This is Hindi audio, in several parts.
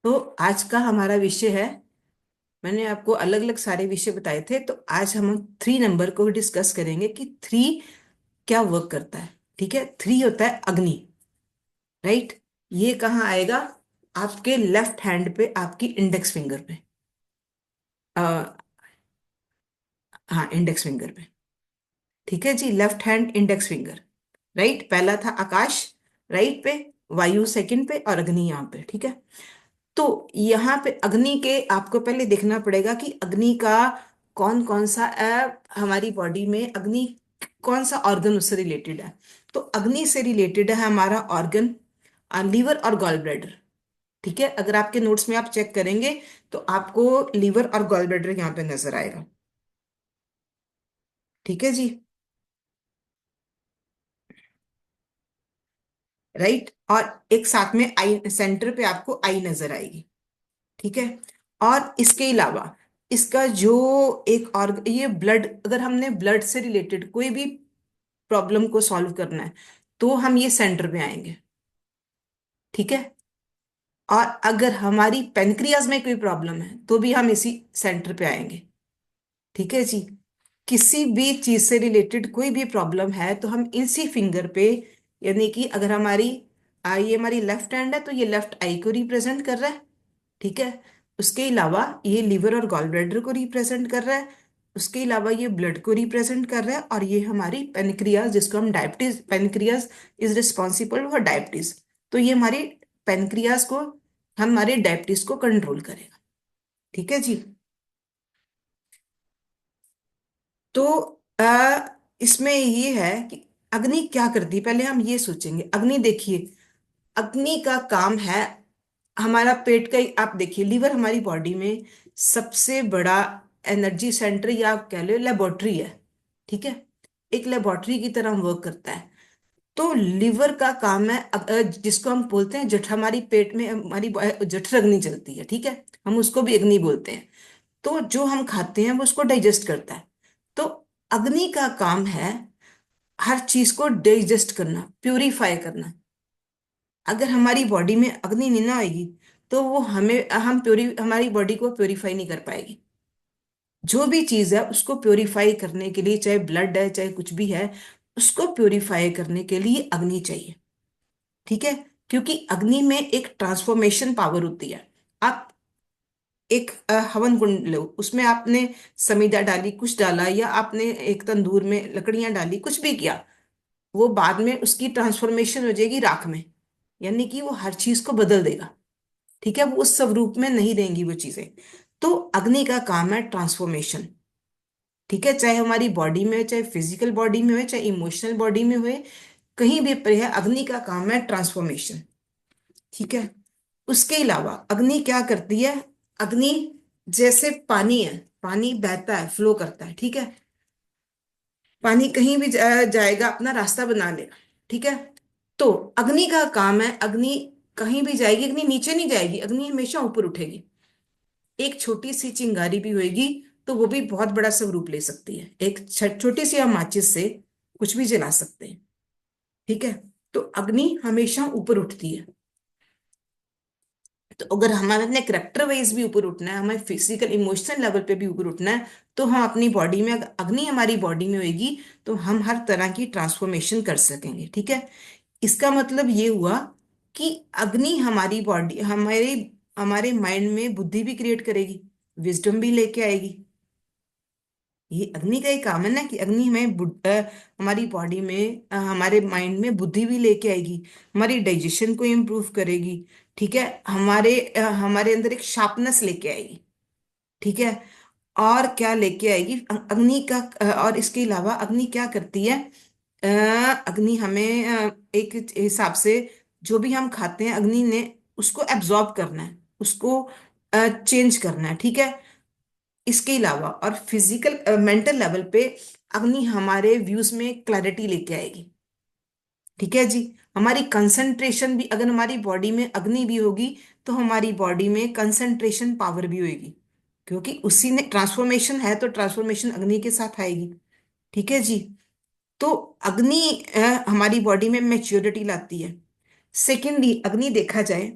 तो आज का हमारा विषय है। मैंने आपको अलग अलग सारे विषय बताए थे, तो आज हम 3 नंबर को डिस्कस करेंगे कि 3 क्या वर्क करता है। ठीक है, 3 होता है अग्नि। राइट। ये कहाँ आएगा? आपके लेफ्ट हैंड पे, आपकी इंडेक्स फिंगर पे। आ, हाँ, इंडेक्स फिंगर पे। ठीक है जी, left hand index finger. Right, पहला था आकाश राइट पे, वायु सेकंड पे, और अग्नि यहाँ पे। ठीक है। तो यहाँ पे अग्नि के आपको पहले देखना पड़ेगा कि अग्नि का कौन कौन सा हमारी बॉडी में अग्नि कौन सा ऑर्गन उससे रिलेटेड है। तो अग्नि से रिलेटेड है हमारा ऑर्गन लीवर और गॉल ब्लैडर। ठीक है, अगर आपके नोट्स में आप चेक करेंगे तो आपको लीवर और गॉल ब्लैडर यहाँ पे नजर आएगा। ठीक है जी। राइट, और एक साथ में आई सेंटर पे आपको आई नजर आएगी। ठीक है। और इसके अलावा इसका जो एक और ये ब्लड, अगर हमने ब्लड से रिलेटेड कोई भी प्रॉब्लम को सॉल्व करना है तो हम ये सेंटर पे आएंगे। ठीक है। और अगर हमारी पेनक्रियाज में कोई प्रॉब्लम है तो भी हम इसी सेंटर पे आएंगे। ठीक है जी। किसी भी चीज से रिलेटेड कोई भी प्रॉब्लम है तो हम इसी फिंगर पे, यानी कि अगर हमारी आई, ये हमारी लेफ्ट हैंड है तो ये लेफ्ट आई को रिप्रेजेंट कर रहा है। ठीक है। उसके अलावा ये लीवर और गॉल ब्लैडर को रिप्रेजेंट कर रहा है। उसके अलावा ये ब्लड को रिप्रेजेंट कर रहा है, और ये हमारी पेनक्रियाज, जिसको हम diabetes, pancreas is responsible for diabetes. तो ये हमारी पेनक्रियाज को, हमारे डायबिटीज को कंट्रोल करेगा। ठीक है जी। तो इसमें ये है कि अग्नि क्या करती है, पहले हम ये सोचेंगे। अग्नि देखिए, अग्नि का काम है हमारा पेट का ही, आप देखिए लीवर हमारी बॉडी में सबसे बड़ा एनर्जी सेंटर या आप कह लो लेबोरेटरी है। ठीक है, एक लेबोरेटरी की तरह वर्क करता है। तो लीवर का काम है जिसको हम बोलते हैं जठ, हमारी पेट में हमारी जठर अग्नि चलती है। ठीक है, हम उसको भी अग्नि बोलते हैं। तो जो हम खाते हैं वो उसको डाइजेस्ट करता है। तो अग्नि का काम है हर चीज को डाइजेस्ट करना, प्यूरिफाई करना। अगर हमारी बॉडी में अग्नि नहीं ना आएगी तो वो हमें हम प्योरी हमारी बॉडी को प्योरीफाई नहीं कर पाएगी। जो भी चीज है उसको प्योरीफाई करने के लिए, चाहे ब्लड है चाहे कुछ भी है, उसको प्योरीफाई करने के लिए अग्नि चाहिए। ठीक है। क्योंकि अग्नि में एक ट्रांसफॉर्मेशन पावर होती है। आप एक हवन कुंड लो, उसमें आपने समीदा डाली, कुछ डाला, या आपने एक तंदूर में लकड़ियां डाली, कुछ भी किया, वो बाद में उसकी ट्रांसफॉर्मेशन हो जाएगी राख में। यानी कि वो हर चीज को बदल देगा। ठीक है, वो उस स्वरूप में नहीं रहेंगी वो चीजें। तो अग्नि का काम है ट्रांसफॉर्मेशन। ठीक है, चाहे हमारी बॉडी में हो, चाहे फिजिकल बॉडी में हो, चाहे इमोशनल बॉडी में हो, कहीं भी पर है, अग्नि का काम है ट्रांसफॉर्मेशन। ठीक है। उसके अलावा अग्नि क्या करती है? अग्नि जैसे पानी है, पानी बहता है, फ्लो करता है। ठीक है, पानी कहीं भी जाएगा, अपना रास्ता बना लेगा। ठीक है। तो अग्नि का काम है, अग्नि कहीं भी जाएगी, अग्नि नीचे नहीं जाएगी, अग्नि हमेशा ऊपर उठेगी। एक छोटी सी चिंगारी भी होएगी तो वो भी बहुत बड़ा स्वरूप ले सकती है। एक छोटी सी हम माचिस से कुछ भी जला सकते हैं। ठीक है। तो अग्नि हमेशा ऊपर उठती है। तो अगर हमारे अपने करेक्टर वाइज भी ऊपर उठना है, हमें फिजिकल इमोशनल लेवल पे भी ऊपर उठना है, तो हम अपनी बॉडी में, अगर अग्नि हमारी बॉडी में होगी तो हम हर तरह की ट्रांसफॉर्मेशन कर सकेंगे। ठीक है। इसका मतलब ये हुआ कि अग्नि हमारी बॉडी, हमारे हमारे माइंड में बुद्धि भी क्रिएट करेगी, विजडम भी लेके आएगी। ये अग्नि का ही काम है ना, कि अग्नि हमें हमारी बॉडी में हमारे माइंड में बुद्धि भी लेके आएगी, हमारी डाइजेशन को इम्प्रूव करेगी। ठीक है, हमारे अंदर एक शार्पनेस लेके आएगी। ठीक है। और क्या लेके आएगी अग्नि का? और इसके अलावा अग्नि क्या करती है? अग्नि हमें एक हिसाब से जो भी हम खाते हैं, अग्नि ने उसको एब्जॉर्ब करना है, उसको चेंज करना है। ठीक है। इसके अलावा और फिजिकल मेंटल लेवल पे अग्नि हमारे व्यूज में क्लैरिटी लेके आएगी। ठीक है जी। हमारी कंसंट्रेशन भी, अगर हमारी बॉडी में अग्नि भी होगी तो हमारी बॉडी में कंसंट्रेशन पावर भी होगी, क्योंकि उसी ने ट्रांसफॉर्मेशन है तो ट्रांसफॉर्मेशन अग्नि के साथ आएगी। ठीक है जी। तो अग्नि हमारी बॉडी में मैच्योरिटी लाती है। सेकेंडली अग्नि देखा जाए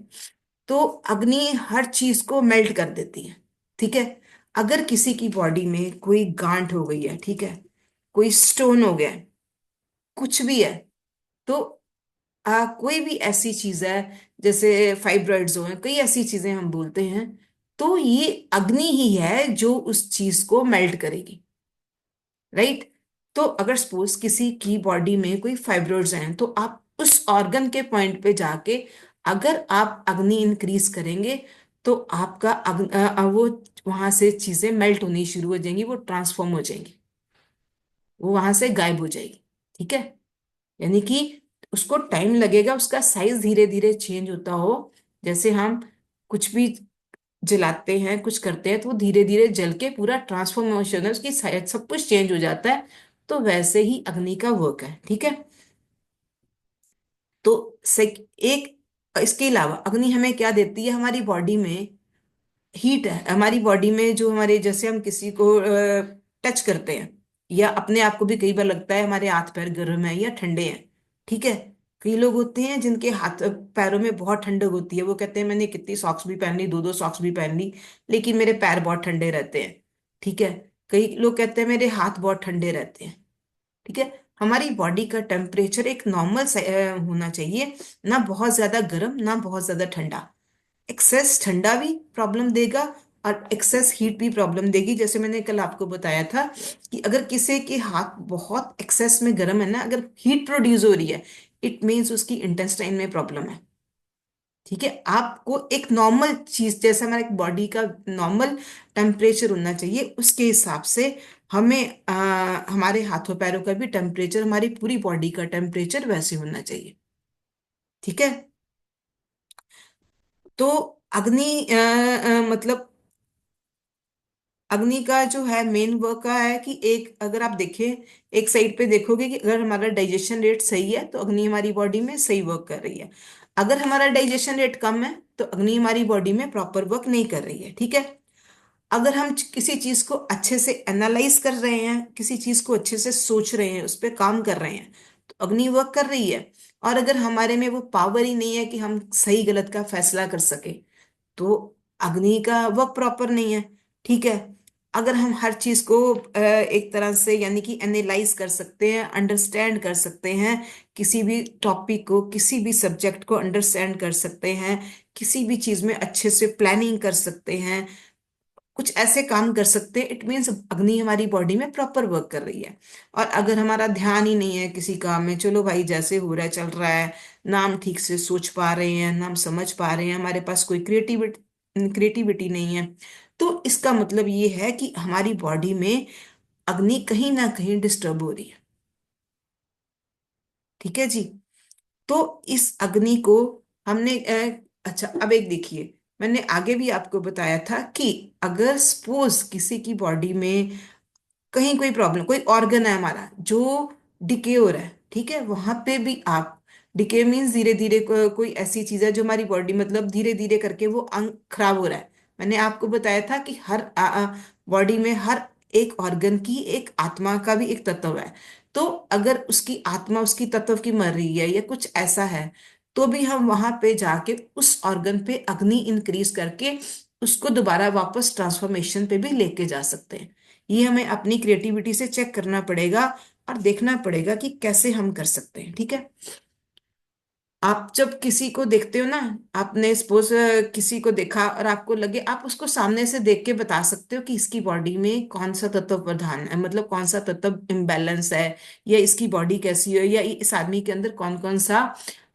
तो अग्नि हर चीज को मेल्ट कर देती है। ठीक है। अगर किसी की बॉडी में कोई गांठ हो गई है, ठीक है, कोई स्टोन हो गया है, कुछ भी है, तो कोई भी ऐसी चीज है, जैसे फाइब्रॉइड्स हो हैं, कई ऐसी चीजें हम बोलते हैं, तो ये अग्नि ही है जो उस चीज को मेल्ट करेगी। राइट। तो अगर सपोज किसी की बॉडी में कोई फाइब्रॉइड्स हैं, तो आप उस ऑर्गन के पॉइंट पे जाके अगर आप अग्नि इंक्रीज करेंगे, तो आपका वो वहां से चीजें मेल्ट होनी शुरू हो जाएंगी, वो ट्रांसफॉर्म हो जाएंगी, वो वहां से गायब हो जाएगी। ठीक है। यानी कि उसको टाइम लगेगा, उसका साइज धीरे धीरे चेंज होता हो। जैसे हम कुछ भी जलाते हैं, कुछ करते हैं, तो वो धीरे धीरे जल के पूरा ट्रांसफॉर्मेशन है, उसकी साइज सब कुछ चेंज हो जाता है। तो वैसे ही अग्नि का वर्क है। ठीक है। तो एक इसके अलावा अग्नि हमें क्या देती है, हमारी बॉडी में हीट है। हमारी बॉडी में जो हमारे, जैसे हम किसी को टच करते हैं, या अपने आप को भी कई बार लगता है हमारे हाथ पैर गर्म है या ठंडे हैं। ठीक है। कई लोग होते हैं जिनके हाथ पैरों में बहुत ठंडक होती है, वो कहते हैं मैंने कितनी सॉक्स भी पहन ली, दो दो सॉक्स भी पहन ली, लेकिन मेरे पैर बहुत ठंडे रहते हैं। ठीक है। कई लोग कहते हैं मेरे हाथ बहुत ठंडे रहते हैं। ठीक है। हमारी बॉडी का टेम्परेचर एक नॉर्मल होना चाहिए, ना बहुत ज्यादा गर्म ना बहुत ज्यादा ठंडा। एक्सेस ठंडा भी प्रॉब्लम देगा, और एक्सेस हीट भी प्रॉब्लम देगी। जैसे मैंने कल आपको बताया था कि अगर किसी के हाथ बहुत एक्सेस में गर्म है ना, अगर हीट प्रोड्यूस हो रही है, इट मीन्स उसकी इंटेस्टाइन में प्रॉब्लम है। ठीक है। आपको एक नॉर्मल चीज, जैसे हमारे बॉडी का नॉर्मल टेम्परेचर होना चाहिए, उसके हिसाब से हमें हमारे हाथों पैरों का भी टेम्परेचर, हमारी पूरी बॉडी का टेम्परेचर वैसे होना चाहिए। ठीक है। तो अग्नि मतलब अग्नि का जो है मेन वर्क का है कि एक, अगर आप देखें एक साइड पे देखोगे कि अगर हमारा डाइजेशन रेट सही है, तो अग्नि हमारी बॉडी में सही वर्क कर रही है। अगर हमारा डाइजेशन रेट कम है, तो अग्नि हमारी बॉडी में प्रॉपर वर्क नहीं कर रही है। ठीक है। अगर हम किसी चीज को अच्छे से एनालाइज कर रहे हैं, किसी चीज को अच्छे से सोच रहे हैं, उस पर काम कर रहे हैं, तो अग्नि वर्क कर रही है। और अगर हमारे में वो पावर ही नहीं है कि हम सही गलत का फैसला कर सके, तो अग्नि का वर्क प्रॉपर नहीं है। ठीक है। अगर हम हर चीज को एक तरह से यानी कि एनालाइज कर सकते हैं, अंडरस्टैंड कर सकते हैं, किसी भी टॉपिक को, किसी भी सब्जेक्ट को अंडरस्टैंड कर सकते हैं, किसी भी चीज में अच्छे से प्लानिंग कर सकते हैं, कुछ ऐसे काम कर सकते हैं, इट मीन्स अग्नि हमारी बॉडी में प्रॉपर वर्क कर रही है। और अगर हमारा ध्यान ही नहीं है किसी काम में, चलो भाई जैसे हो रहा है चल रहा है, ना हम ठीक से सोच पा रहे हैं, ना हम समझ पा रहे हैं, हमारे पास कोई क्रिएटिविटी नहीं है, तो इसका मतलब ये है कि हमारी बॉडी में अग्नि कहीं ना कहीं डिस्टर्ब हो रही है। ठीक है जी। तो इस अग्नि को हमने अच्छा, अब एक देखिए, मैंने आगे भी आपको बताया था कि अगर सपोज किसी की बॉडी में कहीं कोई प्रॉब्लम, कोई ऑर्गन है हमारा जो डिके हो रहा है, ठीक है, वहां पे भी आप, डिके मीन्स धीरे धीरे कोई ऐसी चीज है जो हमारी बॉडी, मतलब धीरे धीरे करके वो अंग खराब हो रहा है। मैंने आपको बताया था कि हर बॉडी में हर एक ऑर्गन की एक आत्मा का भी एक तत्व है। तो अगर उसकी आत्मा उसकी तत्व की मर रही है या कुछ ऐसा है, तो भी हम वहां पे जाके उस ऑर्गन पे अग्नि इंक्रीज करके उसको दोबारा वापस ट्रांसफॉर्मेशन पे भी लेके जा सकते हैं। ये हमें अपनी क्रिएटिविटी से चेक करना पड़ेगा, और देखना पड़ेगा कि कैसे हम कर सकते हैं। ठीक है। आप जब किसी को देखते हो ना, आपने सपोज किसी को देखा और आपको लगे, आप उसको सामने से देख के बता सकते हो कि इसकी बॉडी में कौन सा तत्व प्रधान है, मतलब कौन सा तत्व इम्बैलेंस है, या इसकी बॉडी कैसी है, या इस आदमी के अंदर कौन कौन सा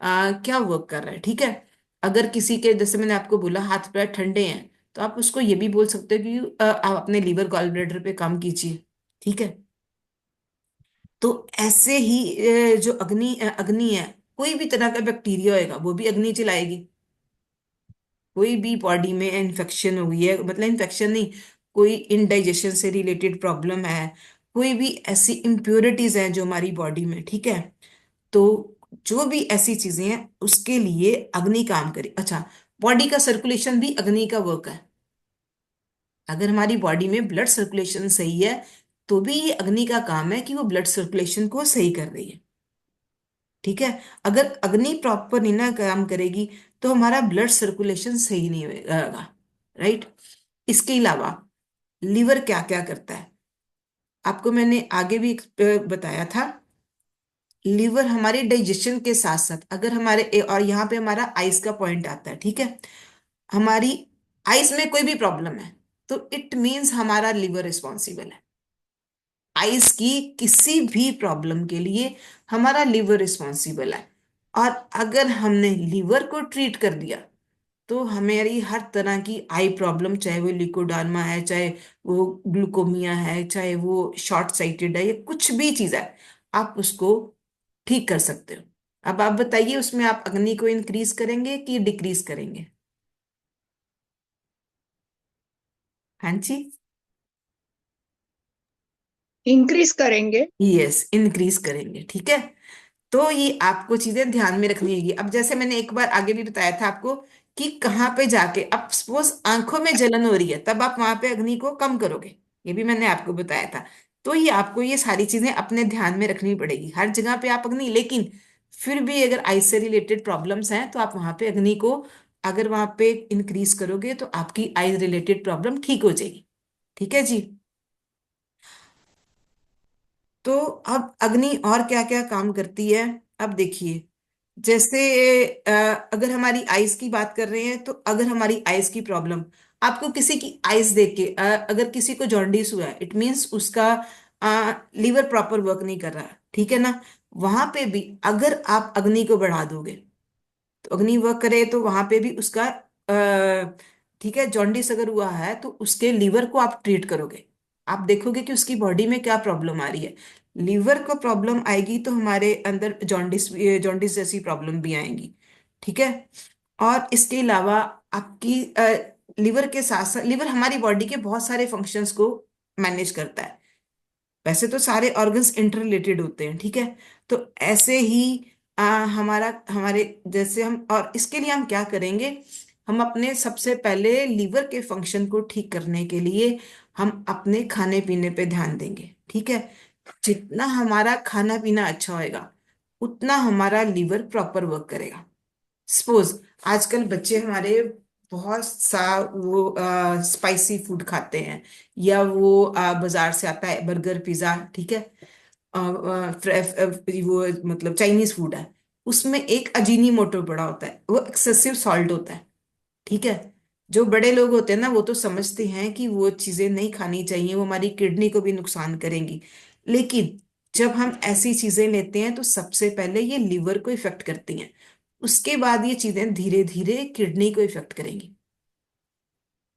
क्या वर्क कर रहा है। ठीक है। अगर किसी के, जैसे मैंने आपको बोला, हाथ पैर ठंडे हैं, तो आप उसको ये भी बोल सकते हो कि आप अपने लीवर गॉल ब्लैडर पे काम कीजिए। ठीक है। तो ऐसे ही जो अग्नि है, कोई भी तरह का बैक्टीरिया होएगा वो भी अग्नि जलाएगी। कोई भी बॉडी में इन्फेक्शन हो गई है, मतलब इन्फेक्शन नहीं, कोई इनडाइजेशन से रिलेटेड प्रॉब्लम है, कोई भी ऐसी इम्प्योरिटीज हैं जो हमारी बॉडी में, ठीक है, तो जो भी ऐसी चीजें हैं उसके लिए अग्नि काम करे। अच्छा, बॉडी का सर्कुलेशन भी अग्नि का वर्क है। अगर हमारी बॉडी में ब्लड सर्कुलेशन सही है, तो भी ये अग्नि का काम है कि वो ब्लड सर्कुलेशन को सही कर रही है। ठीक है। अगर अग्नि प्रॉपर नहीं ना काम करेगी, तो हमारा ब्लड सर्कुलेशन सही नहीं होगा, राइट। इसके अलावा लीवर क्या क्या करता है, आपको मैंने आगे भी बताया था। लीवर हमारे डाइजेशन के साथ साथ, अगर हमारे और यहाँ पे हमारा आइस का पॉइंट आता है, ठीक है। हमारी आइस में कोई भी प्रॉब्लम है तो इट मीन्स हमारा लीवर रिस्पॉन्सिबल है। आइस की किसी भी प्रॉब्लम के लिए हमारा लीवर रिस्पॉन्सिबल है। और अगर हमने लीवर को ट्रीट कर दिया तो हमारी हर तरह की आई प्रॉब्लम, चाहे वो लिकोडार्मा है, चाहे वो ग्लूकोमिया है, चाहे वो शॉर्ट साइटेड है, या कुछ भी चीज है, आप उसको ठीक कर सकते हो। अब आप बताइए, उसमें आप अग्नि को इंक्रीज करेंगे कि डिक्रीज करेंगे? हाँ जी। इंक्रीज करेंगे। यस, इंक्रीज करेंगे, ठीक है। तो ये आपको चीजें ध्यान में रखनी होगी। अब जैसे मैंने एक बार आगे भी बताया था आपको कि कहाँ पे जाके, अब सपोज आंखों में जलन हो रही है, तब आप वहां पे अग्नि को कम करोगे, ये भी मैंने आपको बताया था। तो ये आपको ये सारी चीजें अपने ध्यान में रखनी पड़ेगी, हर जगह पे आप अग्नि, लेकिन फिर भी अगर आई से रिलेटेड प्रॉब्लम्स हैं तो आप वहां पे अग्नि को अगर वहां पे इंक्रीज करोगे तो आपकी आई रिलेटेड प्रॉब्लम ठीक हो जाएगी। ठीक है जी। तो अब अग्नि और क्या क्या काम करती है, अब देखिए। जैसे अ, अगर हमारी आइज की बात कर रहे हैं, तो अगर हमारी आइज की प्रॉब्लम, आपको किसी की आइज देख के अगर किसी को जॉन्डिस हुआ है, इट मीन्स उसका लीवर प्रॉपर वर्क नहीं कर रहा, ठीक है ना। वहां पे भी अगर आप अग्नि को बढ़ा दोगे तो अग्नि वर्क करे, तो वहां पे भी उसका ठीक है, जॉन्डिस अगर हुआ है तो उसके लीवर को आप ट्रीट करोगे, आप देखोगे कि उसकी बॉडी में क्या प्रॉब्लम आ रही है। लीवर को प्रॉब्लम आएगी तो हमारे अंदर जॉन्डिस जॉन्डिस जैसी प्रॉब्लम भी आएंगी, ठीक है। और इसके अलावा आपकी लीवर के साथ साथ, लीवर हमारी बॉडी के बहुत सारे फंक्शंस को मैनेज करता है। वैसे तो सारे ऑर्गन्स इंटर रिलेटेड होते हैं, ठीक है। तो ऐसे ही हमारा हमारे जैसे हम, और इसके लिए हम क्या करेंगे, हम अपने सबसे पहले लीवर के फंक्शन को ठीक करने के लिए हम अपने खाने पीने पे ध्यान देंगे, ठीक है। जितना हमारा खाना पीना अच्छा होएगा उतना हमारा लीवर प्रॉपर वर्क करेगा। सपोज आजकल बच्चे हमारे बहुत सा वो स्पाइसी फूड खाते हैं, या वो बाजार से आता है बर्गर पिज्जा, ठीक है। वो मतलब चाइनीज फूड है, उसमें एक अजीनी मोटो पड़ा होता है, वो एक्सेसिव सॉल्ट होता है, ठीक है। जो बड़े लोग होते हैं ना, वो तो समझते हैं कि वो चीजें नहीं खानी चाहिए, वो हमारी किडनी को भी नुकसान करेंगी। लेकिन जब हम ऐसी चीजें लेते हैं तो सबसे पहले ये लीवर को इफेक्ट करती हैं, उसके बाद ये चीजें धीरे धीरे किडनी को इफेक्ट करेंगी,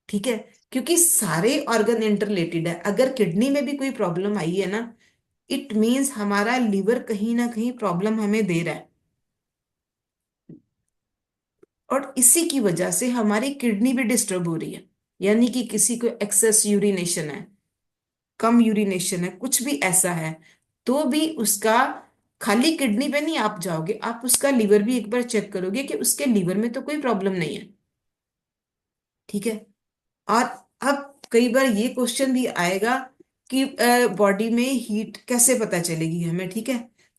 ठीक है। क्योंकि सारे ऑर्गन इंटर रिलेटेड है, अगर किडनी में भी कोई प्रॉब्लम आई है ना, इट मीन्स हमारा लीवर कहीं ना कहीं प्रॉब्लम हमें दे रहा है। और इसी की वजह से हमारी किडनी भी डिस्टर्ब हो रही है। यानी कि किसी को एक्सेस यूरिनेशन है, कम यूरिनेशन है, कुछ भी ऐसा है, तो भी उसका खाली किडनी पे नहीं आप जाओगे, आप उसका लीवर भी एक बार चेक करोगे कि उसके लीवर में तो कोई प्रॉब्लम नहीं है, ठीक है। और अब कई बार ये क्वेश्चन भी आएगा कि बॉडी में हीट कैसे पता चलेगी हमें, ठीक है।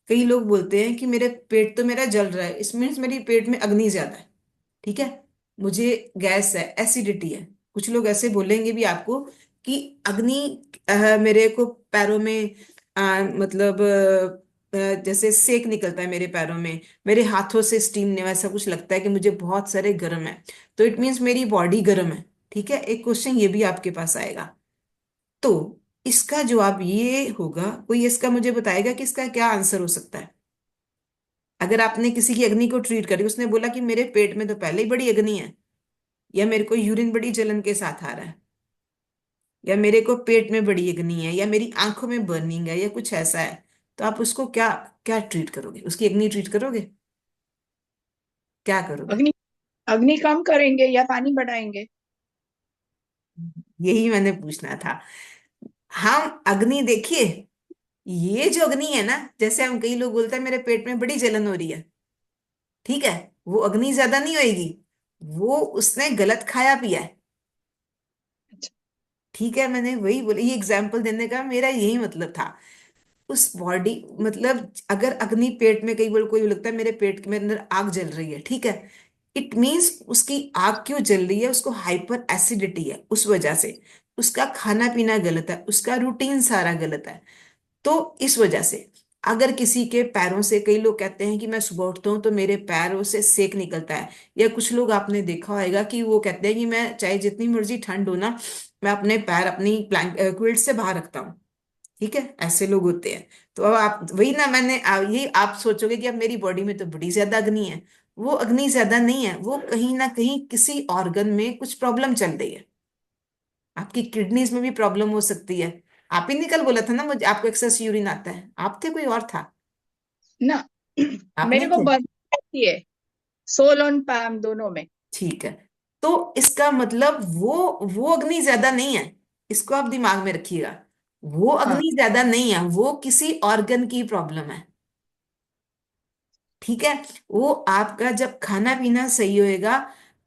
कई लोग बोलते हैं कि मेरे पेट तो मेरा जल रहा है, इस मीन्स मेरी पेट में अग्नि ज्यादा है, ठीक है। मुझे गैस है, एसिडिटी है, कुछ लोग ऐसे बोलेंगे भी आपको कि अग्नि मेरे को पैरों में मतलब जैसे सेक निकलता है मेरे पैरों में, मेरे हाथों से स्टीम ने वैसा कुछ लगता है कि मुझे बहुत सारे गर्म है, तो इट मीन्स मेरी बॉडी गर्म है, ठीक है। एक क्वेश्चन ये भी आपके पास आएगा। तो इसका जवाब ये होगा, कोई इसका मुझे बताएगा कि इसका क्या आंसर हो सकता है। अगर आपने किसी की अग्नि को ट्रीट करी, उसने बोला कि मेरे पेट में तो पहले ही बड़ी अग्नि है, या मेरे को यूरिन बड़ी जलन के साथ आ रहा है, या मेरे को पेट में बड़ी अग्नि है, या मेरी आंखों में बर्निंग है, या कुछ ऐसा है, तो आप उसको क्या क्या ट्रीट करोगे, उसकी अग्नि ट्रीट करोगे, क्या करोगे? अग्नि अग्नि कम करेंगे या पानी बढ़ाएंगे? यही मैंने पूछना था। हम अग्नि देखिए, ये जो अग्नि है ना, जैसे हम कई लोग बोलते हैं मेरे पेट में बड़ी जलन हो रही है, ठीक है, वो अग्नि ज्यादा नहीं होएगी, वो उसने गलत खाया पिया है, अच्छा। ठीक है। मैंने वही बोला, ये एग्जाम्पल देने का मेरा यही मतलब था। उस बॉडी मतलब अगर अग्नि पेट में, कई बार कोई लगता है मेरे पेट के अंदर आग जल रही है, ठीक है, इट मीन्स उसकी आग क्यों जल रही है, उसको हाइपर एसिडिटी है उस वजह से, उसका खाना पीना गलत है, उसका रूटीन सारा गलत है। तो इस वजह से अगर किसी के पैरों से, कई लोग कहते हैं कि मैं सुबह उठता हूँ तो मेरे पैरों से सेक निकलता है, या कुछ लोग आपने देखा होगा कि वो कहते हैं कि मैं चाहे जितनी मर्जी ठंड हो ना, मैं अपने पैर अपनी क्विल्ट से बाहर रखता हूँ। ठीक है, ऐसे लोग होते हैं। तो अब आप वही ना, ये आप सोचोगे कि अब मेरी बॉडी में तो बड़ी ज्यादा अग्नि है। वो अग्नि ज्यादा नहीं है, वो कहीं ना कहीं किसी ऑर्गन में कुछ प्रॉब्लम चल रही है। आपकी किडनीज में भी प्रॉब्लम हो सकती है। आप ही ने कल बोला था ना मुझे आपको एक्सेस यूरिन आता है, आप थे कोई और था? ना। आप मेरे नहीं को थे? बदती है, सोल और पैम दोनों में। ठीक है, तो इसका मतलब वो अग्नि ज्यादा नहीं है। इसको आप दिमाग में रखिएगा। वो हाँ। अग्नि ज्यादा नहीं है, वो किसी ऑर्गन की प्रॉब्लम है। ठीक है। वो आपका जब खाना पीना सही होएगा,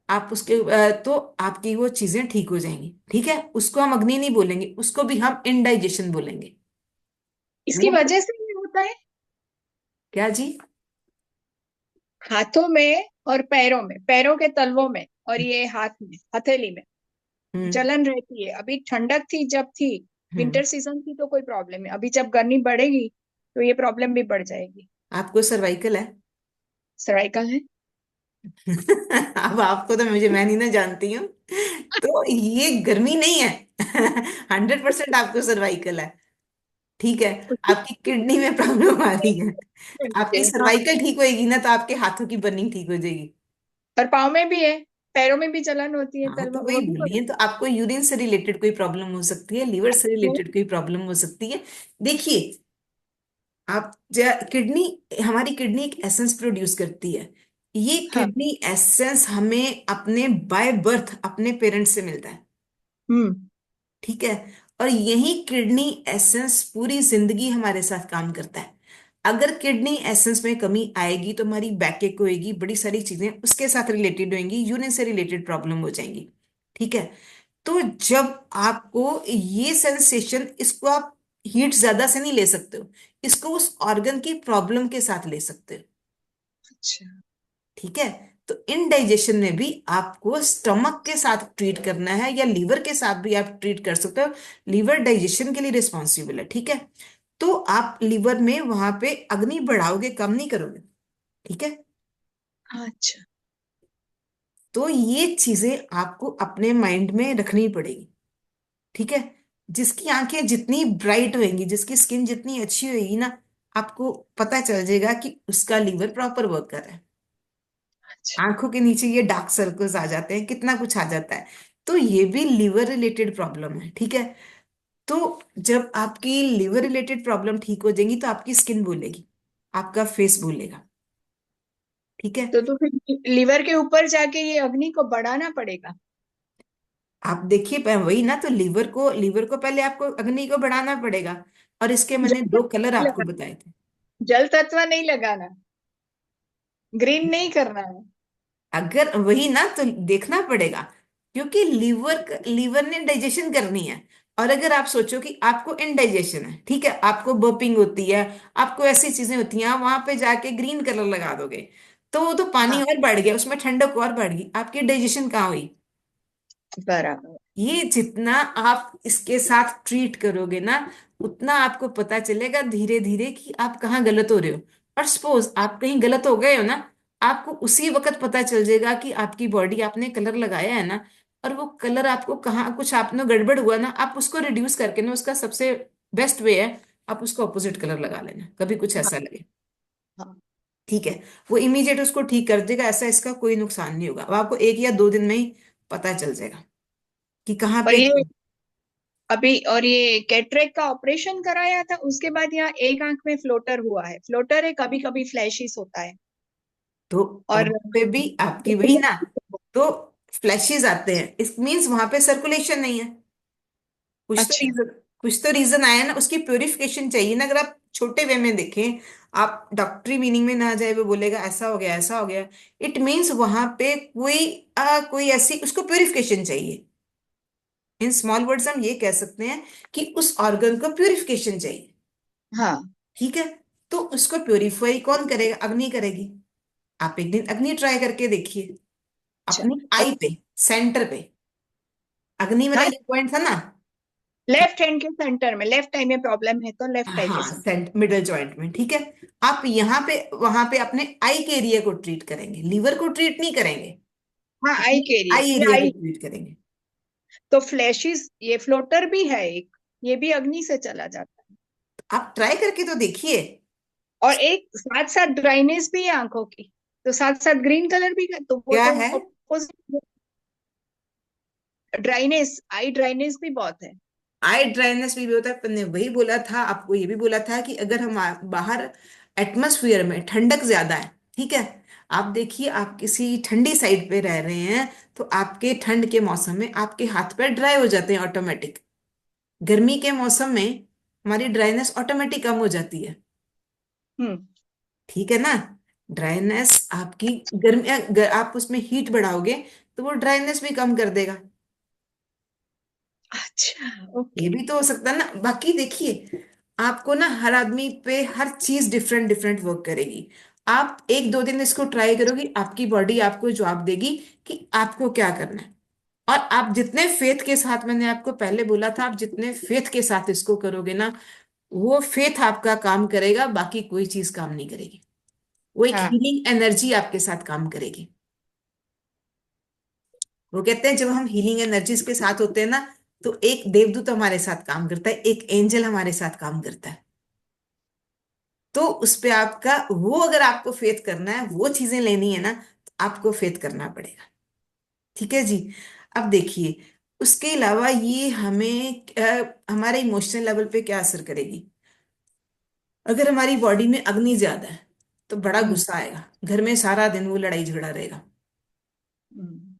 आप उसके तो आपकी वो चीजें ठीक हो जाएंगी। ठीक है, उसको हम अग्नि नहीं बोलेंगे, उसको भी हम इनडाइजेशन बोलेंगे। इसकी वो वजह से ये होता है। क्या जी? हाथों में और पैरों में, पैरों के तलवों में और ये हाथ में, हथेली में हम्म। जलन रहती है। अभी ठंडक थी जब थी, हम्म। विंटर सीजन थी तो कोई प्रॉब्लम है, अभी जब गर्मी बढ़ेगी तो ये प्रॉब्लम भी बढ़ जाएगी। आपको सर्वाइकल है? सर्वाइकल है। अब आपको तो मुझे, मैं नहीं ना जानती हूँ। तो ये गर्मी नहीं है। 100% आपको सर्वाइकल है। ठीक है। आपकी किडनी में प्रॉब्लम आ रही है। आपकी मुझे हाँ। सर्वाइकल ठीक होएगी ना, तो आपके हाथों की बर्निंग ठीक हो जाएगी। और पाँव में भी है, पैरों में भी जलन होती है, हाँ, तलवा तो वो वही भी बोलिए, बढ़ती तो आपको यूरिन से रिलेटेड कोई प्रॉब्लम हो सकती है, लीवर से है। रिलेटेड कोई प्रॉब्लम हो सकती है। देखिए, आप किडनी, हमारी किडनी एक एसेंस प्रोड्यूस करती है। ये हाँ। किडनी एसेंस हमें अपने बाय बर्थ अपने पेरेंट्स से मिलता है। हम्म। ठीक है। और यही किडनी एसेंस पूरी जिंदगी हमारे साथ काम करता है। अगर किडनी एसेंस में कमी आएगी तो हमारी बैकएक होएगी, बड़ी सारी चीजें उसके साथ रिलेटेड होंगी, यूरिन से रिलेटेड प्रॉब्लम हो जाएंगी। ठीक है। तो जब आपको ये सेंसेशन, इसको आप हीट ज्यादा से नहीं ले सकते हो, इसको उस ऑर्गन की प्रॉब्लम के साथ ले सकते हो। अच्छा। ठीक है। तो इनडाइजेशन में भी आपको स्टमक के साथ ट्रीट करना है, या लीवर के साथ भी आप ट्रीट कर सकते हो। लीवर डाइजेशन के लिए रिस्पॉन्सिबल है। ठीक है। तो आप लीवर में वहां पे अग्नि बढ़ाओगे, कम नहीं करोगे। ठीक है। अच्छा। तो ये चीजें आपको अपने माइंड में रखनी पड़ेगी। ठीक है। जिसकी आंखें जितनी ब्राइट होंगी, जिसकी स्किन जितनी अच्छी होगी ना, आपको पता चल जाएगा कि उसका लीवर प्रॉपर वर्क कर रहा है। अच्छा। आंखों के नीचे ये डार्क सर्कल्स आ जाते हैं, कितना कुछ आ जाता है। तो ये भी लीवर रिलेटेड प्रॉब्लम है। ठीक है। तो जब आपकी लिवर रिलेटेड प्रॉब्लम ठीक हो जाएगी तो आपकी स्किन बोलेगी, आपका फेस बोलेगा। ठीक है। तो फिर लीवर के ऊपर जाके ये अग्नि को बढ़ाना पड़ेगा। आप देखिए, वही ना, तो लीवर को पहले आपको अग्नि को बढ़ाना पड़ेगा। और इसके मैंने जल दो तत्व कलर नहीं आपको लगाना, बताए थे। जल तत्व नहीं लगाना, ग्रीन नहीं करना है। अगर वही ना, तो देखना पड़ेगा, क्योंकि लीवर ने डाइजेशन करनी है। और अगर आप सोचो कि आपको इनडाइजेशन है, ठीक है, आपको बर्पिंग होती है, आपको ऐसी चीजें होती हैं, आप वहां पे जाके ग्रीन कलर लगा दोगे, तो वो तो पानी हाँ। और बढ़ गया, उसमें ठंडक और बढ़ गई, आपकी डाइजेशन कहाँ हुई? बराबर। ये जितना आप इसके साथ ट्रीट करोगे ना, उतना आपको पता चलेगा धीरे धीरे कि आप कहाँ गलत हो रहे हो। और सपोज आप कहीं गलत हो गए हो ना, आपको उसी वक्त पता चल जाएगा कि आपकी बॉडी, आपने कलर लगाया है ना, और वो कलर आपको कहाँ कुछ आपने गड़बड़ हुआ ना, आप उसको रिड्यूस करके ना, उसका सबसे बेस्ट वे है आप उसको ऑपोजिट कलर लगा लेना, कभी कुछ हाँ। ऐसा लगे। हाँ। ठीक है। वो इमीडिएट उसको ठीक कर देगा, ऐसा इसका कोई नुकसान नहीं होगा, अब आपको 1 या 2 दिन में ही पता चल जाएगा कि कहाँ और पे। ये अभी, और ये कैटरेक्ट का ऑपरेशन कराया था, उसके बाद यहाँ एक आंख में फ्लोटर हुआ है, फ्लोटर है, कभी कभी फ्लैशिस होता है। तो और वहां पे भी आपकी वही ना, तो फ्लैशेस आते हैं, इस मीन्स वहां पे सर्कुलेशन नहीं है। कुछ तो अच्छा। रीजन कुछ तो रीजन आया ना, उसकी प्योरिफिकेशन चाहिए ना। अगर आप छोटे वे में देखें, आप डॉक्टरी मीनिंग में ना जाए, वो बोलेगा ऐसा हो गया, ऐसा हो गया, इट मीन्स वहां पे कोई ऐसी उसको प्योरिफिकेशन चाहिए। इन स्मॉल वर्ड्स हम ये कह सकते हैं कि उस ऑर्गन को प्योरिफिकेशन चाहिए। हाँ। ठीक है। तो उसको प्योरीफाई कौन करेगा? अग्नि करेगी। आप एक दिन अग्नि ट्राई करके देखिए। अच्छा। अपनी आई पे, सेंटर पे। अग्नि वाला हाँ, ये पॉइंट था ना। लेफ्ट हैंड के सेंटर में, लेफ्ट आई में प्रॉब्लम है तो लेफ्ट आई के हाँ, सेंटर। सेंट मिडल जॉइंट में, ठीक है। आप यहाँ पे वहां पे अपने आई के एरिया को ट्रीट करेंगे, लीवर को ट्रीट नहीं करेंगे। हाँ, आई अपने के एरिया, आई ये एरिया को आई। ट्रीट करेंगे। तो फ्लैशिस, ये फ्लोटर भी है एक, ये भी अग्नि से चला जाता है। आप ट्राई करके तो देखिए। और एक साथ साथ ड्राइनेस भी है आंखों की, तो साथ साथ ग्रीन कलर भी है, तो वो क्या तो है? ऑपोजिट। ड्राइनेस, आई ड्राइनेस भी बहुत है। आई ड्राइनेस भी होता है, पर ने वही बोला था आपको, ये भी बोला था कि अगर हम बाहर एटमॉस्फेयर में ठंडक ज्यादा है, ठीक है। आप देखिए, आप किसी ठंडी साइड पे रह रहे हैं, तो आपके ठंड के मौसम में आपके हाथ पैर ड्राई हो जाते हैं ऑटोमेटिक। गर्मी के मौसम में हमारी ड्राइनेस ऑटोमेटिक कम हो जाती है, हम्म। ठीक है ना। ड्राइनेस आपकी गर्मी आप उसमें हीट बढ़ाओगे तो वो ड्राइनेस भी कम कर देगा। अच्छा, ये ओके। भी तो हो सकता है ना। बाकी देखिए, आपको ना हर आदमी पे हर चीज डिफरेंट डिफरेंट वर्क करेगी। आप एक दो दिन इसको ट्राई करोगी, आपकी बॉडी आपको जवाब देगी कि आपको क्या करना है। और आप जितने फेथ के साथ, मैंने आपको पहले बोला था, आप जितने फेथ के साथ इसको करोगे ना, वो फेथ आपका काम करेगा, बाकी कोई चीज काम नहीं करेगी। वो एक हाँ। हीलिंग एनर्जी आपके साथ काम करेगी। वो कहते हैं जब हम हीलिंग एनर्जीज के साथ होते हैं ना, तो एक देवदूत हमारे साथ काम करता है, एक एंजल हमारे साथ काम करता है। तो उस पे आपका वो, अगर आपको फेथ करना है, वो चीजें लेनी है ना, तो आपको फेथ करना पड़ेगा, ठीक है जी। अब देखिए, उसके अलावा ये हमें हमारे इमोशनल लेवल पे क्या असर करेगी। अगर हमारी बॉडी में अग्नि ज्यादा है तो बड़ा हम्म। गुस्सा आएगा, घर में सारा दिन वो लड़ाई झगड़ा रहेगा, हम्म।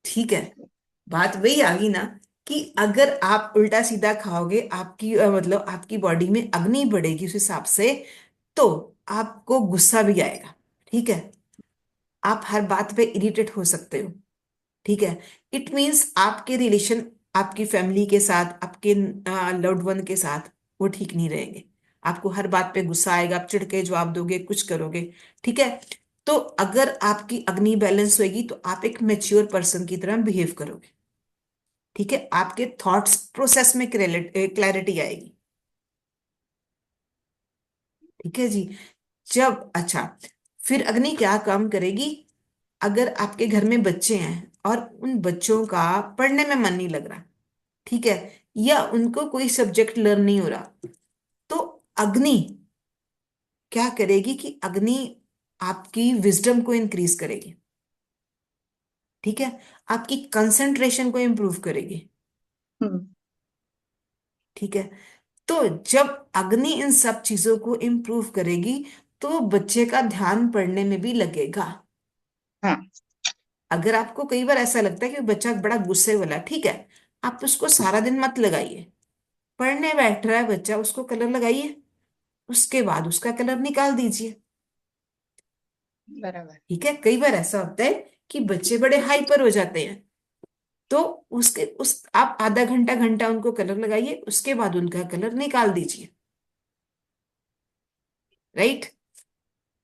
ठीक है। ओके। बात वही आ गई ना, कि अगर आप उल्टा सीधा खाओगे, आपकी मतलब आपकी बॉडी में अग्नि बढ़ेगी उस हिसाब से, तो आपको गुस्सा भी आएगा, ठीक है। आप हर बात पे इरिटेट हो सकते हो, ठीक है। इट मीन्स आपके रिलेशन, आपकी फैमिली के साथ, आपके लव्ड वन के साथ, वो ठीक नहीं रहेंगे। आपको हर बात पे गुस्सा आएगा, आप चिढ़ के जवाब दोगे, कुछ करोगे, ठीक है। तो अगर आपकी अग्नि बैलेंस होगी तो आप एक मेच्योर पर्सन की तरह बिहेव करोगे, ठीक है। आपके थॉट्स प्रोसेस में क्लैरिटी आएगी, ठीक है जी। जब अच्छा, फिर अग्नि क्या काम करेगी। अगर आपके घर में बच्चे हैं और उन बच्चों का पढ़ने में मन नहीं लग रहा, ठीक है, या उनको कोई सब्जेक्ट लर्न नहीं हो रहा, तो अग्नि क्या करेगी कि अग्नि आपकी विजडम को इंक्रीज करेगी, ठीक है। आपकी कंसंट्रेशन को इंप्रूव करेगी, हम्म। ठीक है। तो जब अग्नि इन सब चीजों को इंप्रूव करेगी, तो बच्चे का ध्यान पढ़ने में भी लगेगा। हाँ। अगर आपको कई बार ऐसा लगता है कि बच्चा बड़ा गुस्से वाला है, ठीक है, आप उसको सारा दिन मत लगाइए। पढ़ने बैठ रहा है बच्चा, उसको कलर लगाइए, उसके बाद उसका कलर निकाल दीजिए, बराबर। ठीक है। कई बार ऐसा होता है कि बच्चे बड़े हाइपर हो जाते हैं, तो उसके उस आप आधा घंटा घंटा उनको कलर लगाइए, उसके बाद उनका कलर निकाल दीजिए, राइट।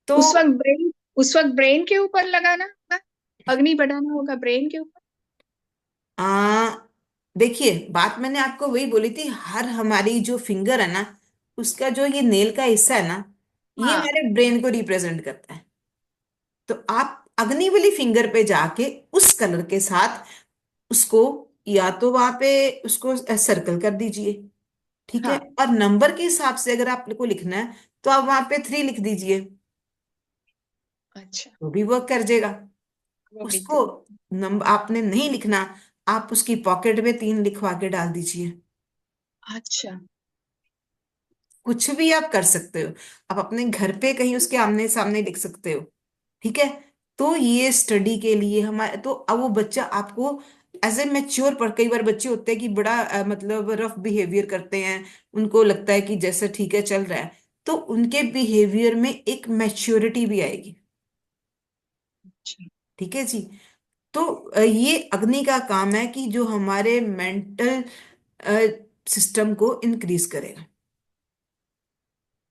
तो उस वक्त ब्रेन के ऊपर लगाना होगा, अग्नि बढ़ाना होगा ब्रेन के ऊपर। आ देखिए, बात मैंने आपको वही बोली थी, हर हमारी जो फिंगर है ना, उसका जो ये नेल का हिस्सा है ना, ये हाँ। हमारे ब्रेन को रिप्रेजेंट करता है। तो आप अग्नि वाली फिंगर पे जाके उस कलर के साथ उसको, या तो वहां पे उसको सर्कल कर दीजिए, ठीक है। हाँ। और नंबर के हिसाब से अगर आपको लिखना है, तो आप वहां पे 3 लिख दीजिए, अच्छा। वो भी वर्क कर जाएगा। वो भी उसको तो। नंबर आपने नहीं लिखना, आप उसकी पॉकेट में 3 लिखवा के डाल दीजिए। अच्छा। कुछ भी आप कर सकते हो। आप अपने घर पे कहीं उसके आमने सामने लिख सकते हो, ठीक है। तो ये स्टडी के लिए हमारे, तो अब वो बच्चा आपको एज ए मेच्योर, पर कई बार बच्चे होते हैं कि बड़ा मतलब रफ बिहेवियर करते हैं, उनको लगता है कि जैसे ठीक है चल रहा है, तो उनके बिहेवियर में एक मैच्योरिटी भी आएगी, अच्छा। ठीक है जी। तो ये अग्नि का काम है कि जो हमारे मेंटल सिस्टम को इंक्रीज करेगा,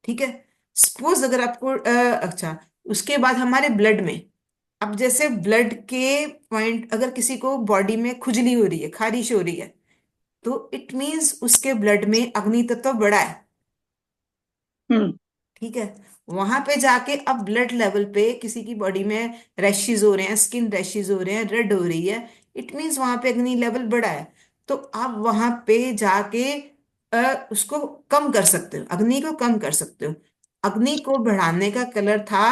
ठीक है। सपोज अगर आपको अच्छा, उसके बाद हमारे ब्लड में अब जैसे ब्लड के पॉइंट, अगर किसी को बॉडी में खुजली हो रही है, खारिश हो रही है, तो इट मीन्स उसके ब्लड में अग्नि तत्व बढ़ा है। हम्म। ठीक है। वहां पे जाके अब ब्लड लेवल पे किसी की बॉडी में रैशेज हो रहे हैं, स्किन रैशेज हो रहे हैं, रेड हो रही है, इट मीन्स वहां पे अग्नि लेवल बढ़ा है। तो आप वहां पे जाके उसको कम कर सकते हो, अग्नि को कम कर सकते हो। अग्नि को बढ़ाने का कलर था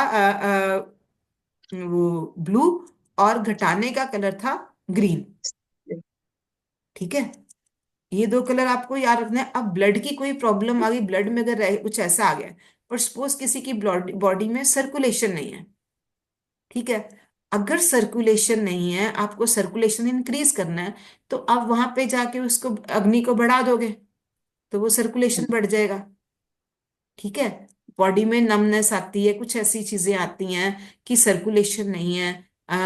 वो ब्लू, और घटाने का कलर था ग्रीन। ठीक है। ये दो कलर आपको याद रखना है। अब ब्लड की कोई प्रॉब्लम आ गई, ब्लड में अगर कुछ ऐसा आ गया, और सपोज किसी की बॉडी में सर्कुलेशन नहीं है। ठीक है। अगर सर्कुलेशन नहीं है, आपको सर्कुलेशन इंक्रीज करना है, तो आप वहां पे जाके उसको अग्नि को बढ़ा दोगे, तो वो सर्कुलेशन बढ़ जाएगा। ठीक है। बॉडी में नमनेस आती है, कुछ ऐसी चीजें आती हैं कि सर्कुलेशन नहीं है,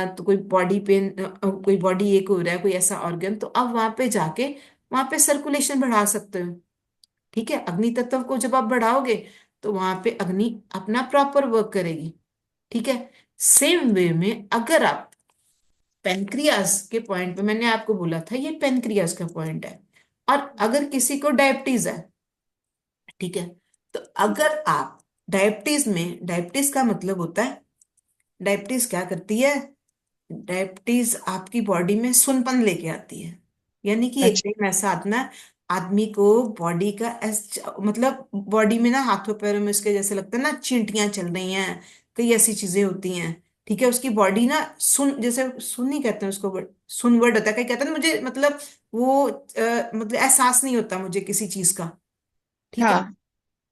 तो कोई बॉडी पेन, कोई बॉडी एक हो रहा है, कोई ऐसा ऑर्गन, तो आप वहां पे जाके वहां पे सर्कुलेशन बढ़ा सकते हो। ठीक है। अग्नि तत्व को जब आप बढ़ाओगे, तो वहां पे अग्नि अपना प्रॉपर वर्क करेगी। ठीक है। सेम वे में अगर आप पेनक्रियास के पॉइंट पे, मैंने आपको बोला था ये पेनक्रियास का पॉइंट है, और अगर किसी को डायबिटीज है, ठीक है, तो अगर आप डायबिटीज में, डायबिटीज का मतलब होता है, डायबिटीज क्या करती है, डायबिटीज आपकी बॉडी में सुनपन लेके आती है। यानी कि एक अच्छा। टाइम ऐसा आता है, आदमी को बॉडी का मतलब बॉडी में ना, हाथों पैरों में उसके जैसे लगता है ना चींटियां चल रही हैं, कई ऐसी चीजें होती हैं। ठीक है। उसकी बॉडी ना सुन, जैसे सुन नहीं कहते हैं उसको, सुन वर्ड होता है, कहीं कहते हैं ना, मुझे मतलब वो मतलब एहसास नहीं होता मुझे किसी चीज का। ठीक है। हाँ।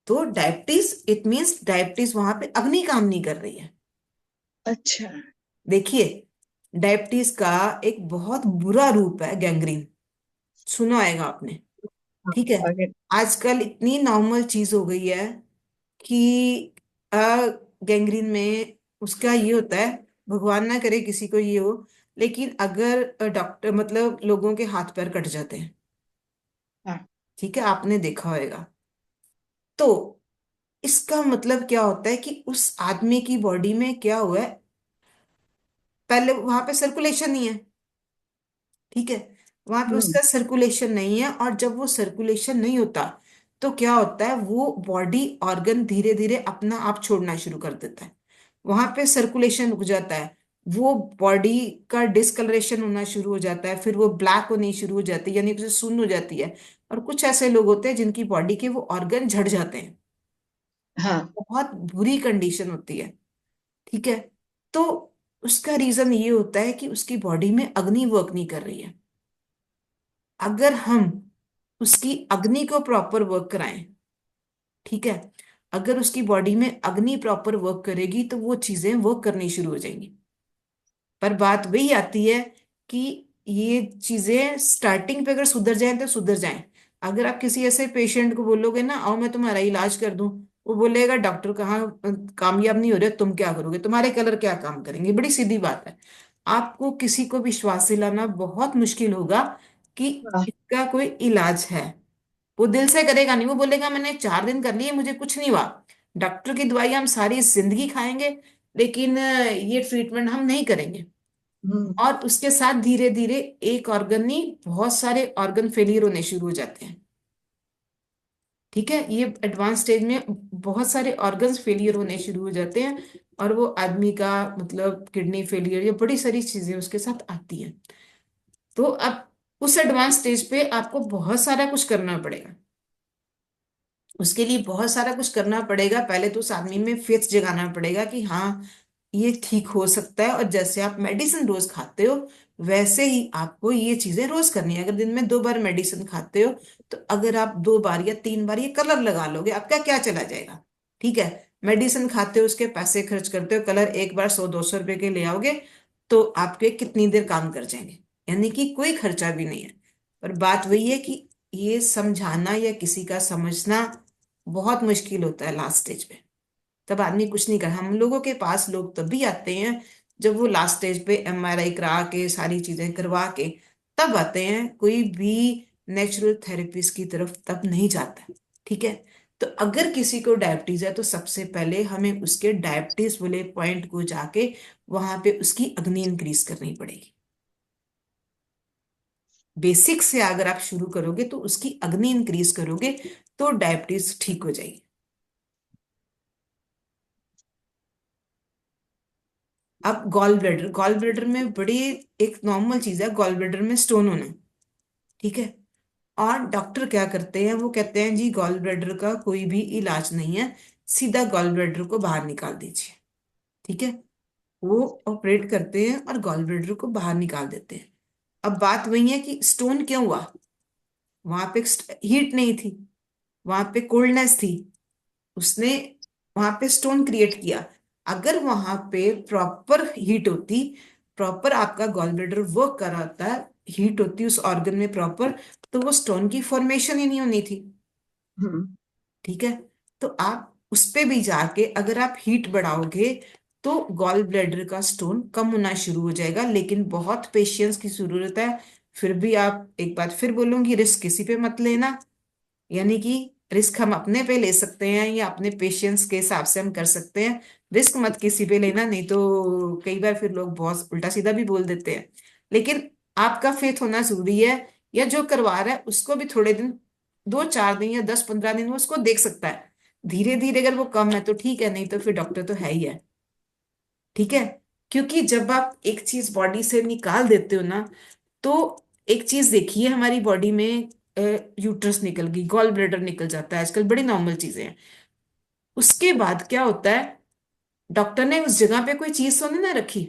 तो डायबिटीज, इट मीन्स डायबिटीज वहां पे अग्नि काम नहीं कर रही है। अच्छा। देखिए, डायबिटीज का एक बहुत बुरा रूप है गैंग्रीन, सुना होगा आपने। हाँ, ठीक है। अगर। आजकल इतनी नॉर्मल चीज हो गई है कि गैंग्रीन में उसका ये होता है, भगवान ना करे किसी को ये हो, लेकिन अगर डॉक्टर मतलब लोगों के हाथ पैर कट जाते हैं, हाँ। ठीक है, आपने देखा होगा, तो इसका मतलब क्या होता है कि उस आदमी की बॉडी में क्या हुआ है, पहले वहां पे सर्कुलेशन नहीं है। ठीक है। वहां पे हम्म। उसका सर्कुलेशन नहीं है, और जब वो सर्कुलेशन नहीं होता, तो क्या होता है, वो बॉडी ऑर्गन धीरे धीरे अपना आप छोड़ना शुरू कर देता है। वहां पे सर्कुलेशन रुक जाता है, वो बॉडी का डिस्कलरेशन होना शुरू हो जाता है, फिर वो ब्लैक होनी शुरू हो जाती है, यानी कि सुन्न हो जाती है। और कुछ ऐसे लोग होते हैं जिनकी बॉडी के वो ऑर्गन झड़ जाते हैं, हाँ। बहुत बुरी कंडीशन होती है। ठीक है। तो उसका रीजन ये होता है कि उसकी बॉडी में अग्नि वर्क नहीं कर रही है। अगर हम उसकी अग्नि को प्रॉपर वर्क कराएं, ठीक है, अगर उसकी बॉडी में अग्नि प्रॉपर वर्क करेगी, तो वो चीजें वर्क करनी शुरू हो जाएंगी। पर बात वही आती है कि ये चीजें स्टार्टिंग पे अगर सुधर जाएं तो सुधर जाएं। अगर आप किसी ऐसे पेशेंट को बोलोगे ना, आओ मैं तुम्हारा इलाज कर दूं, वो बोलेगा डॉक्टर कहाँ कामयाब नहीं हो रहे, तुम क्या करोगे, तुम्हारे कलर क्या काम करेंगे, बड़ी सीधी बात है। आपको किसी को विश्वास दिलाना बहुत मुश्किल होगा कि हाँ। इसका कोई इलाज है। वो दिल से करेगा नहीं, वो बोलेगा मैंने 4 दिन कर लिए, मुझे कुछ नहीं हुआ, डॉक्टर की दवाई हम सारी जिंदगी खाएंगे, लेकिन ये ट्रीटमेंट हम नहीं करेंगे। हम्म। और उसके साथ धीरे धीरे एक ऑर्गन नहीं, बहुत सारे ऑर्गन फेलियर होने शुरू हो जाते हैं। ठीक है। ये एडवांस स्टेज में बहुत सारे ऑर्गन्स फेलियर होने शुरू हो जाते हैं, और वो आदमी का मतलब किडनी फेलियर या बड़ी सारी चीजें उसके साथ आती हैं। तो अब उस एडवांस स्टेज पे आपको बहुत सारा कुछ करना पड़ेगा। उसके लिए बहुत सारा कुछ करना पड़ेगा। पहले तो उस आदमी में फेथ जगाना पड़ेगा कि हाँ, ये ठीक हो सकता है, और जैसे आप मेडिसिन रोज खाते हो, वैसे ही आपको ये चीजें रोज करनी है। अगर दिन में 2 बार मेडिसिन खाते हो, तो अगर आप 2 बार या 3 बार ये कलर लगा लोगे, आपका क्या चला जाएगा। ठीक है। मेडिसिन खाते हो, उसके पैसे खर्च करते हो, कलर एक बार 100-200 रुपए के ले आओगे, तो आपके कितनी देर काम कर जाएंगे, यानी कि कोई खर्चा भी नहीं है। पर बात वही है कि ये समझाना या किसी का समझना बहुत मुश्किल होता है लास्ट स्टेज पे। तब आदमी कुछ नहीं कर, हम लोगों के पास लोग तभी आते हैं जब वो लास्ट स्टेज पे एमआरआई करा के सारी चीजें करवा के तब आते हैं। कोई भी नेचुरल थेरेपीज की तरफ तब नहीं जाता है। ठीक है। तो अगर किसी को डायबिटीज है तो सबसे पहले हमें उसके डायबिटीज वाले पॉइंट को जाके वहां पे उसकी अग्नि इंक्रीज करनी पड़ेगी। बेसिक से अगर आप शुरू करोगे तो उसकी अग्नि इंक्रीज करोगे तो डायबिटीज ठीक हो जाएगी। अब गॉल ब्लैडर में बड़ी एक नॉर्मल चीज है गॉल ब्लैडर में स्टोन होना। ठीक है। और डॉक्टर क्या करते हैं, वो कहते हैं जी गॉल ब्लैडर का कोई भी इलाज नहीं है, सीधा गॉल ब्लैडर को बाहर निकाल दीजिए। ठीक है। वो ऑपरेट करते हैं और गॉल ब्लैडर को बाहर निकाल देते हैं। अब बात वही है कि स्टोन क्यों हुआ। वहां पे हीट नहीं थी, वहां पे कोल्डनेस थी, उसने वहां पे स्टोन क्रिएट किया। अगर वहां पे प्रॉपर हीट होती, प्रॉपर आपका गॉल ब्लैडर वर्क कर रहा होता है, हीट होती उस ऑर्गन में प्रॉपर, तो वो स्टोन की फॉर्मेशन ही नहीं होनी थी। हम्म। ठीक है। तो आप उस पे भी जाके अगर आप हीट बढ़ाओगे तो गॉल ब्लैडर का स्टोन कम होना शुरू हो जाएगा, लेकिन बहुत पेशेंस की जरूरत है। फिर भी आप, एक बात फिर बोलूंगी, रिस्क किसी पे मत लेना। यानी कि रिस्क हम अपने पे ले सकते हैं या अपने पेशेंस के हिसाब से हम कर सकते हैं। रिस्क मत किसी पे लेना, नहीं तो कई बार फिर लोग बहुत उल्टा सीधा भी बोल देते हैं। लेकिन आपका फेथ होना जरूरी है, या जो करवा रहा है उसको भी थोड़े दिन, 2-4 दिन या 10-15 दिन वो उसको देख सकता है। धीरे धीरे अगर वो कम है तो ठीक है, नहीं तो फिर डॉक्टर तो है ही है। ठीक है। क्योंकि जब आप एक चीज बॉडी से निकाल देते हो ना, तो एक चीज देखिए हमारी बॉडी में, यूट्रस निकल गई, गॉल ब्लैडर निकल जाता है, आजकल बड़ी नॉर्मल चीजें हैं। उसके बाद क्या होता है, डॉक्टर ने उस जगह पे कोई चीज तो नहीं ना रखी,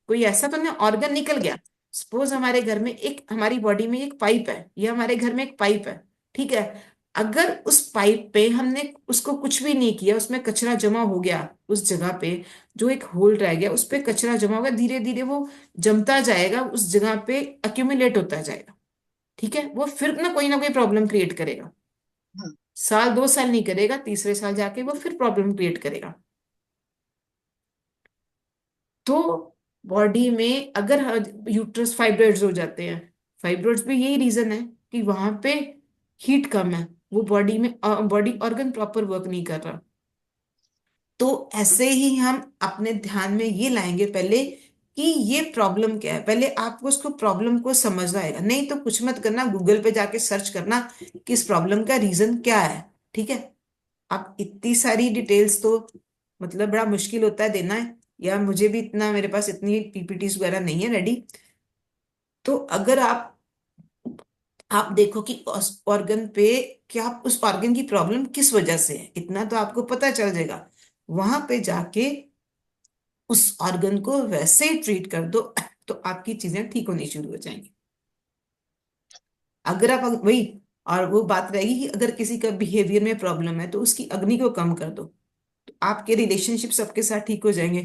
कोई ऐसा तो नहीं ऑर्गन निकल गया। सपोज हमारे घर में एक, हमारी बॉडी में एक पाइप है, या हमारे घर में एक पाइप है। ठीक है। अगर उस पाइप पे हमने उसको कुछ भी नहीं किया, उसमें कचरा जमा हो गया उस जगह पे, जो एक होल रह गया उस पे कचरा जमा होगा, धीरे धीरे वो जमता जाएगा उस जगह पे, अक्यूमुलेट होता जाएगा। ठीक है। वो फिर ना कोई प्रॉब्लम क्रिएट करेगा। हाँ। 1-2 साल नहीं करेगा, तीसरे साल जाके वो फिर प्रॉब्लम क्रिएट करेगा। तो बॉडी में अगर यूट्रस फाइब्रॉइड्स हो जाते हैं, फाइब्रॉइड्स भी यही रीजन है कि वहां पे हीट कम है, वो बॉडी में बॉडी ऑर्गन प्रॉपर वर्क नहीं कर रहा। तो ऐसे ही हम अपने ध्यान में ये लाएंगे पहले कि ये प्रॉब्लम क्या है, पहले आपको उसको प्रॉब्लम को समझना आएगा। नहीं तो कुछ मत करना, गूगल पे जाके सर्च करना कि इस प्रॉब्लम का रीजन क्या है। ठीक है। अब इतनी सारी डिटेल्स तो मतलब बड़ा मुश्किल होता है देना है, या मुझे भी इतना, मेरे पास इतनी पीपीटीज वगैरह नहीं है रेडी। तो अगर आप देखो कि उस ऑर्गन पे, क्या उस ऑर्गन की प्रॉब्लम किस वजह से है, इतना तो आपको पता चल जाएगा। वहां पे जाके उस ऑर्गन को वैसे ही ट्रीट कर दो तो आपकी चीजें ठीक होनी शुरू हो जाएंगी। अगर आप वही, और वो बात रहेगी कि अगर किसी का बिहेवियर में प्रॉब्लम है तो उसकी अग्नि को कम कर दो, तो आपके रिलेशनशिप सबके साथ ठीक हो जाएंगे।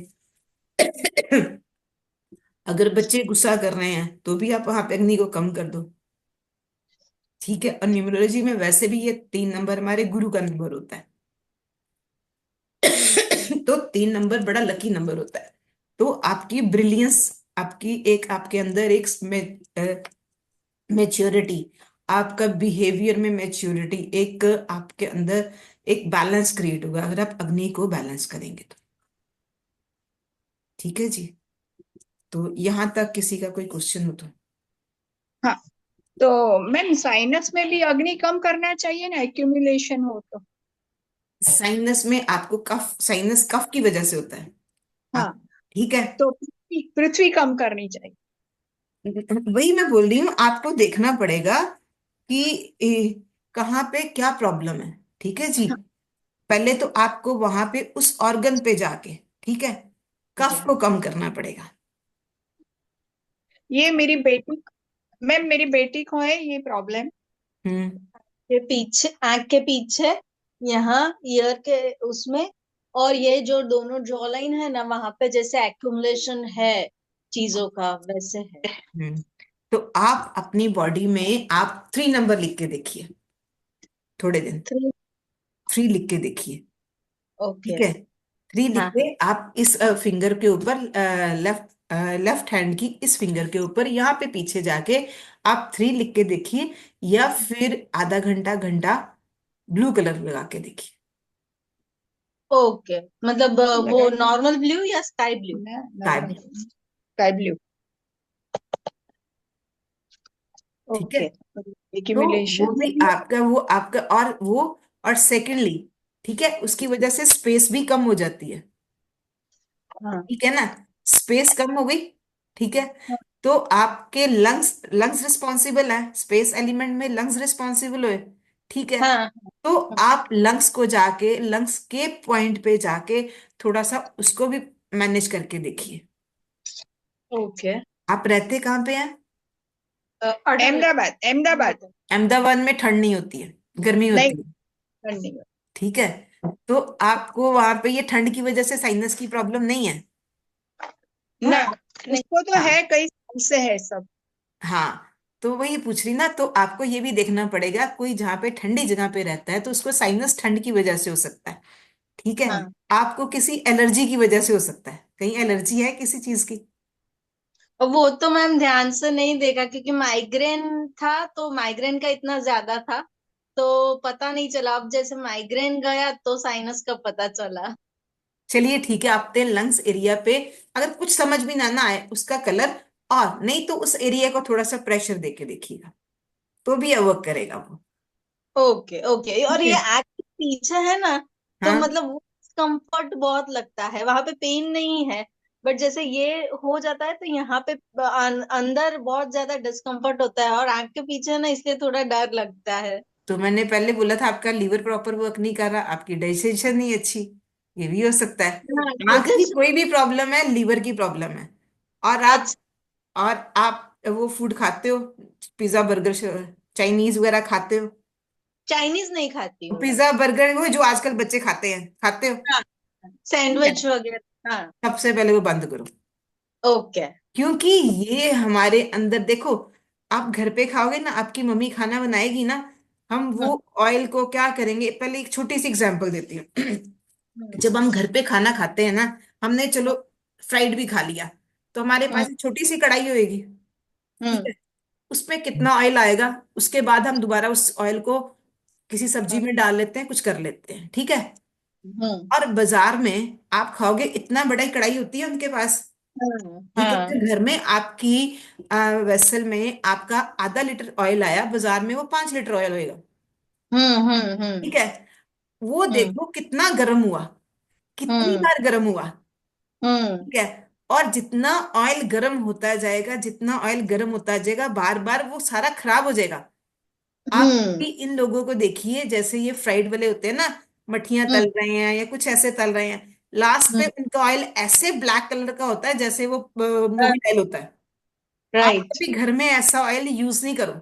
अगर बच्चे गुस्सा कर रहे हैं तो भी आप वहां पे अग्नि को कम कर दो। ठीक है। और न्यूमरोलॉजी में वैसे भी ये 3 नंबर हमारे गुरु का नंबर होता है। तो 3 नंबर बड़ा लकी नंबर होता है। तो आपकी ब्रिलियंस, आपकी एक, आपके अंदर एक मेच्योरिटी, आपका बिहेवियर में मेच्योरिटी, एक आपके अंदर एक बैलेंस क्रिएट होगा अगर आप अग्नि को बैलेंस करेंगे तो। ठीक है जी। तो यहां तक किसी का कोई क्वेश्चन हो तो। हाँ, तो मैम साइनस में भी अग्नि कम करना चाहिए ना, एक्यूमुलेशन हो तो। साइनस में आपको कफ, साइनस कफ की वजह से होता है। हाँ, आप, ठीक है। तो पृथ्वी पृथ्वी कम करनी चाहिए। वही मैं बोल रही हूँ, आपको देखना पड़ेगा कि कहाँ पे क्या प्रॉब्लम है। ठीक है जी। हाँ, पहले तो आपको वहां पे उस ऑर्गन पे जाके, ठीक है, ठीक कफ है। को कम करना पड़ेगा। ये मेरी बेटी, मैम मेरी बेटी को है ये प्रॉब्लम। हम्म। ये पीछे आंख के पीछे, यहाँ ईयर के उसमें, और ये जो दोनों जॉ लाइन है ना, वहां पे जैसे एक्यूमुलेशन है चीजों का वैसे है। हम्म। तो आप अपनी बॉडी में आप 3 नंबर लिख के देखिए, थोड़े दिन थ्री। 3 लिख के देखिए। ओके। ठीक है। 3 लिख हाँ के हाँ। आप इस फिंगर के ऊपर, लेफ्ट लेफ्ट हैंड की इस फिंगर के ऊपर यहाँ पे पीछे जाके आप 3 लिख के देखिए। या फिर आधा घंटा, घंटा ब्लू कलर लगा के देखिए। ओके, मतलब वो लगा नॉर्मल ब्लू या स्काई ब्लू? ना, sky normal blue. Sky blue. ठीक है, ओके, तो वो एक्यूमुलेशन। भी आपका, वो आपका, और वो, और सेकेंडली, ठीक है, उसकी वजह से स्पेस भी कम हो जाती है। हाँ ठीक है ना, स्पेस कम हो गई। ठीक है, तो आपके लंग्स, लंग्स रिस्पॉन्सिबल है, स्पेस एलिमेंट में लंग्स रिस्पॉन्सिबल है। ठीक है, हाँ तो हाँ। आप लंग्स को जाके, लंग्स के पॉइंट पे जाके थोड़ा सा उसको भी मैनेज करके देखिए। ओके। आप रहते कहाँ पे हैं? अहमदाबाद, अहमदाबाद। अहमदाबाद में ठंड नहीं होती है, गर्मी नहीं, होती है। नहीं। ठीक है, तो आपको वहां पे ये ठंड की वजह से साइनस की प्रॉब्लम नहीं है? ना, नहीं। उसको तो हाँ, है, कई साल से है सब। हाँ, तो वही पूछ रही ना, तो आपको ये भी देखना पड़ेगा, कोई जहाँ पे ठंडी जगह पे रहता है तो उसको साइनस ठंड की वजह से हो सकता है। ठीक है, हाँ, आपको किसी एलर्जी की वजह से हो सकता है, कहीं एलर्जी है किसी चीज की? और वो तो मैम ध्यान से नहीं देखा क्योंकि माइग्रेन था, तो माइग्रेन का इतना ज्यादा था तो पता नहीं चला। अब जैसे माइग्रेन गया तो साइनस का पता चला। चलिए ठीक है, आपके लंग्स एरिया पे अगर कुछ समझ भी ना ना आए उसका कलर, और नहीं तो उस एरिया को थोड़ा सा प्रेशर दे के देखिएगा, तो भी वर्क करेगा वो। Okay okay. और ठीक ये है, एक्ट पीछे है ना, तो हाँ, मतलब वो कंफर्ट बहुत लगता है, वहां पे पेन नहीं है। बट जैसे ये हो जाता है तो यहाँ पे अंदर बहुत ज्यादा डिस्कम्फर्ट होता है, और आंख के पीछे है ना, इसलिए थोड़ा डर लगता है। तो मैंने पहले बोला था आपका लीवर प्रॉपर वर्क नहीं कर रहा, आपकी डाइजेशन नहीं अच्छी, ये भी हो सकता है। हाँ, आंख की डाइजेशन। कोई भी प्रॉब्लम है, लीवर की प्रॉब्लम है। और आप, अच्छा, और आप वो फूड खाते हो, पिज्जा बर्गर, चाइनीज वगैरह खाते हो? चाइनीज नहीं खाती हूँ मैं। पिज्जा बर्गर वो जो आजकल बच्चे खाते हैं, खाते हो? हाँ, ठीक है, सैंडविच वगैरह, हाँ। सबसे पहले वो बंद करो। ओके। क्योंकि ये हमारे अंदर देखो, आप घर पे खाओगे ना, आपकी मम्मी खाना बनाएगी ना, हम वो हम्म ऑयल को क्या करेंगे, पहले एक छोटी सी एग्जांपल देती हूँ। हम्म जब हम घर पे खाना खाते हैं ना, हमने चलो फ्राइड भी खा लिया, तो हमारे हम्म पास एक छोटी सी कढ़ाई होएगी। ठीक हम्म है, उसमें कितना ऑयल आएगा, उसके बाद हम दोबारा उस ऑयल को किसी सब्जी में डाल लेते हैं, कुछ कर लेते हैं। ठीक है, हम्म और बाजार में आप खाओगे, इतना बड़ा ही कढ़ाई होती है उनके पास। ठीक है, हाँ। तो घर में आपकी वेसल में आपका आधा लीटर ऑयल आया, बाजार में वो 5 लीटर ऑयल होएगा। ठीक है, वो हम्म देखो कितना गर्म हुआ, कितनी हम्म बार गर्म हुआ। हम्म ठीक है, और जितना ऑयल गर्म होता जाएगा, जितना ऑयल गर्म होता जाएगा, बार बार वो सारा खराब हो जाएगा। आप हम्म भी इन लोगों को देखिए, जैसे ये फ्राइड वाले होते हैं ना, मठियां तल हम्म रहे हैं या कुछ ऐसे तल रहे हैं, लास्ट पे हम्म उनका ऑयल ऐसे ब्लैक कलर का होता है जैसे वो मूवी ऑयल होता है। आप राइट। कभी घर में ऐसा ऑयल यूज नहीं करो।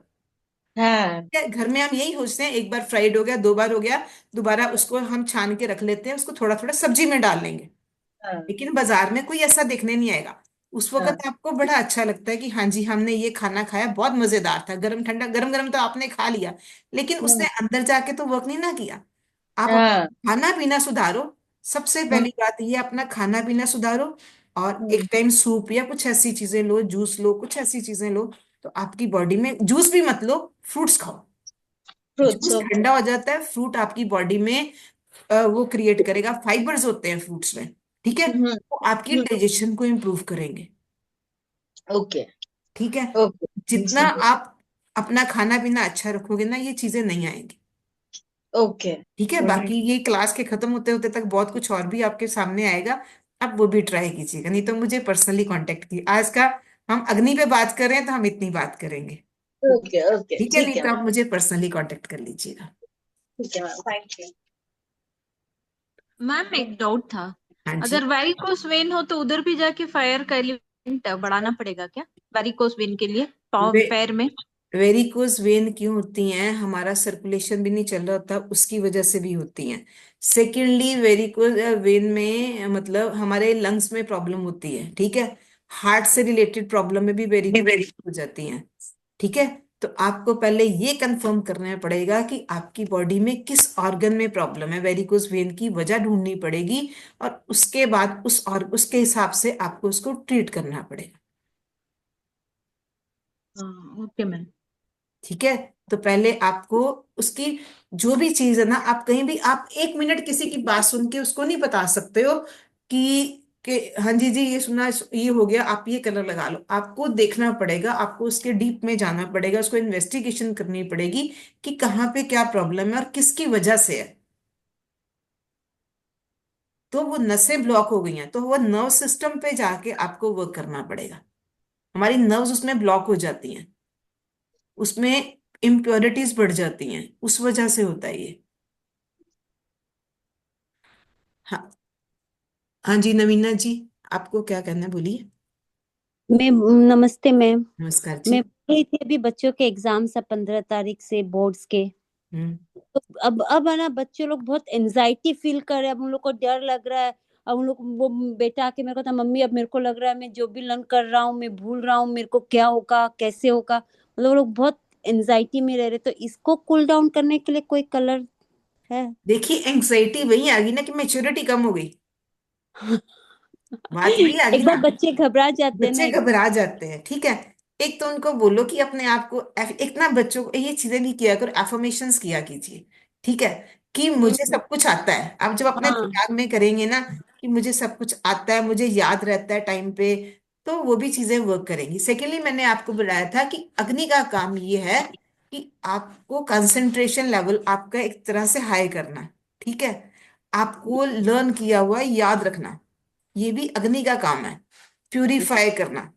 हाँ क्या, घर में हम यही सोचते हैं, एक बार फ्राइड हो गया, 2 बार हो गया, दोबारा उसको हम छान के रख लेते हैं, उसको थोड़ा थोड़ा सब्जी में डाल लेंगे। हाँ लेकिन बाजार में कोई ऐसा देखने नहीं आएगा। उस हाँ वक्त आपको बड़ा अच्छा लगता है कि हाँ जी, हमने ये खाना खाया, बहुत मजेदार था, गरम ठंडा, गरम गरम तो आपने खा लिया, लेकिन उसने हम्म, अंदर जाके तो वर्क नहीं ना किया। आप हाँ अपना खाना पीना सुधारो, सबसे हम्म पहली बात ये, अपना खाना पीना सुधारो। और एक हम्म टाइम सूप या कुछ ऐसी चीजें लो, जूस लो, कुछ ऐसी चीजें लो, तो आपकी बॉडी में, जूस भी मत लो, फ्रूट्स खाओ। Fruits, juice okay. ठंडा हो जाता है, फ्रूट आपकी बॉडी में वो क्रिएट करेगा, फाइबर्स होते हैं फ्रूट्स में। ठीक है, हम्म वो आपकी हम्म, डाइजेशन को इम्प्रूव करेंगे। ओके ठीक है, ओके जितना आप अपना खाना पीना अच्छा रखोगे ना, ये चीजें नहीं आएंगी। ओके। ठीक है, बाकी ये क्लास के खत्म होते होते तक बहुत कुछ और भी आपके सामने आएगा, आप वो भी ट्राई कीजिएगा, नहीं तो मुझे पर्सनली कांटेक्ट कीजिए। आज का हम अग्नि पे बात कर रहे हैं तो हम इतनी बात करेंगे। ओके ओके, ठीक है, ठीक नहीं है तो मैम। आप मुझे पर्सनली कांटेक्ट कर लीजिएगा। ठीक है मैम, थैंक यू। मैम एक डाउट था। हाँ जी, अगर वेरिकोस वेन हो तो उधर भी जाके फायर का एलिमेंट बढ़ाना पड़ेगा क्या, वेरिकोस वेन के लिए पाँव वे पैर में? वेरिकोज वेन क्यों होती हैं? हमारा सर्कुलेशन भी नहीं चल रहा होता, उसकी वजह से भी होती हैं। सेकेंडली, वेरिकोज वेन में मतलब हमारे लंग्स में प्रॉब्लम होती है। ठीक है, हार्ट से रिलेटेड प्रॉब्लम में भी वेरिकोज हो जाती हैं। ठीक है, तो आपको पहले ये कंफर्म करना पड़ेगा कि आपकी बॉडी में किस ऑर्गन में प्रॉब्लम है, वेरिकोज वेन की वजह ढूंढनी पड़ेगी, और उसके बाद उस और उसके हिसाब से आपको उसको ट्रीट करना पड़ेगा। हाँ ओके मैम। ठीक है, तो पहले आपको उसकी जो भी चीज है ना, आप कहीं भी आप 1 मिनट किसी की बात सुन के उसको नहीं बता सकते हो कि हाँ जी जी ये सुना, ये हो गया, आप ये कलर लगा लो। आपको देखना पड़ेगा, आपको उसके डीप में जाना पड़ेगा, उसको इन्वेस्टिगेशन करनी पड़ेगी कि कहाँ पे क्या प्रॉब्लम है और किसकी वजह से है। तो वो नसें ब्लॉक हो गई हैं, तो वो नर्व सिस्टम पे जाके आपको वर्क करना पड़ेगा। हमारी नर्व्स उसमें ब्लॉक हो जाती हैं, उसमें इम्प्योरिटीज बढ़ जाती हैं, उस वजह से होता है ये। हाँ। हाँ जी नवीना जी, आपको क्या कहना है, बोलिए। मैं नमस्ते मैम। नमस्कार मैं जी। बोल रही थी अभी बच्चों के एग्जाम्स है 15 तारीख से बोर्ड्स के। हम्म। तो अब है ना बच्चे लोग बहुत एंजाइटी फील कर रहे हैं। अब उन लोग को डर लग रहा है। अब उन लोग वो बेटा आके मेरे को था मम्मी अब मेरे को लग रहा है मैं जो भी लर्न कर रहा हूँ मैं भूल रहा हूँ, मेरे को क्या होगा कैसे होगा। मतलब वो लोग बहुत एंजाइटी में रह रहे। तो इसको कूल डाउन करने के लिए कोई कलर है? देखिए एंग्जाइटी वही आ गई ना कि मेच्योरिटी कम हो गई, बात वही आ गई एक बार ना। बच्चे घबरा जाते हैं ना बच्चे घबरा जाते हैं, ठीक है। एक तो उनको बोलो कि अपने आप को एक ना, बच्चों को ये चीजें नहीं किया करो, एफर्मेशंस किया कीजिए, ठीक है। कि मुझे हम्म, सब कुछ आता है, आप जब अपने हाँ दिमाग में करेंगे ना कि मुझे सब कुछ आता है, मुझे याद रहता है टाइम पे, तो वो भी चीजें वर्क करेंगी। सेकेंडली मैंने आपको बताया था कि अग्नि का काम ये है कि आपको कंसंट्रेशन लेवल आपका एक तरह से हाई करना, ठीक है। आपको लर्न किया हुआ याद रखना, ये भी अग्नि का काम है। प्यूरिफाई करना,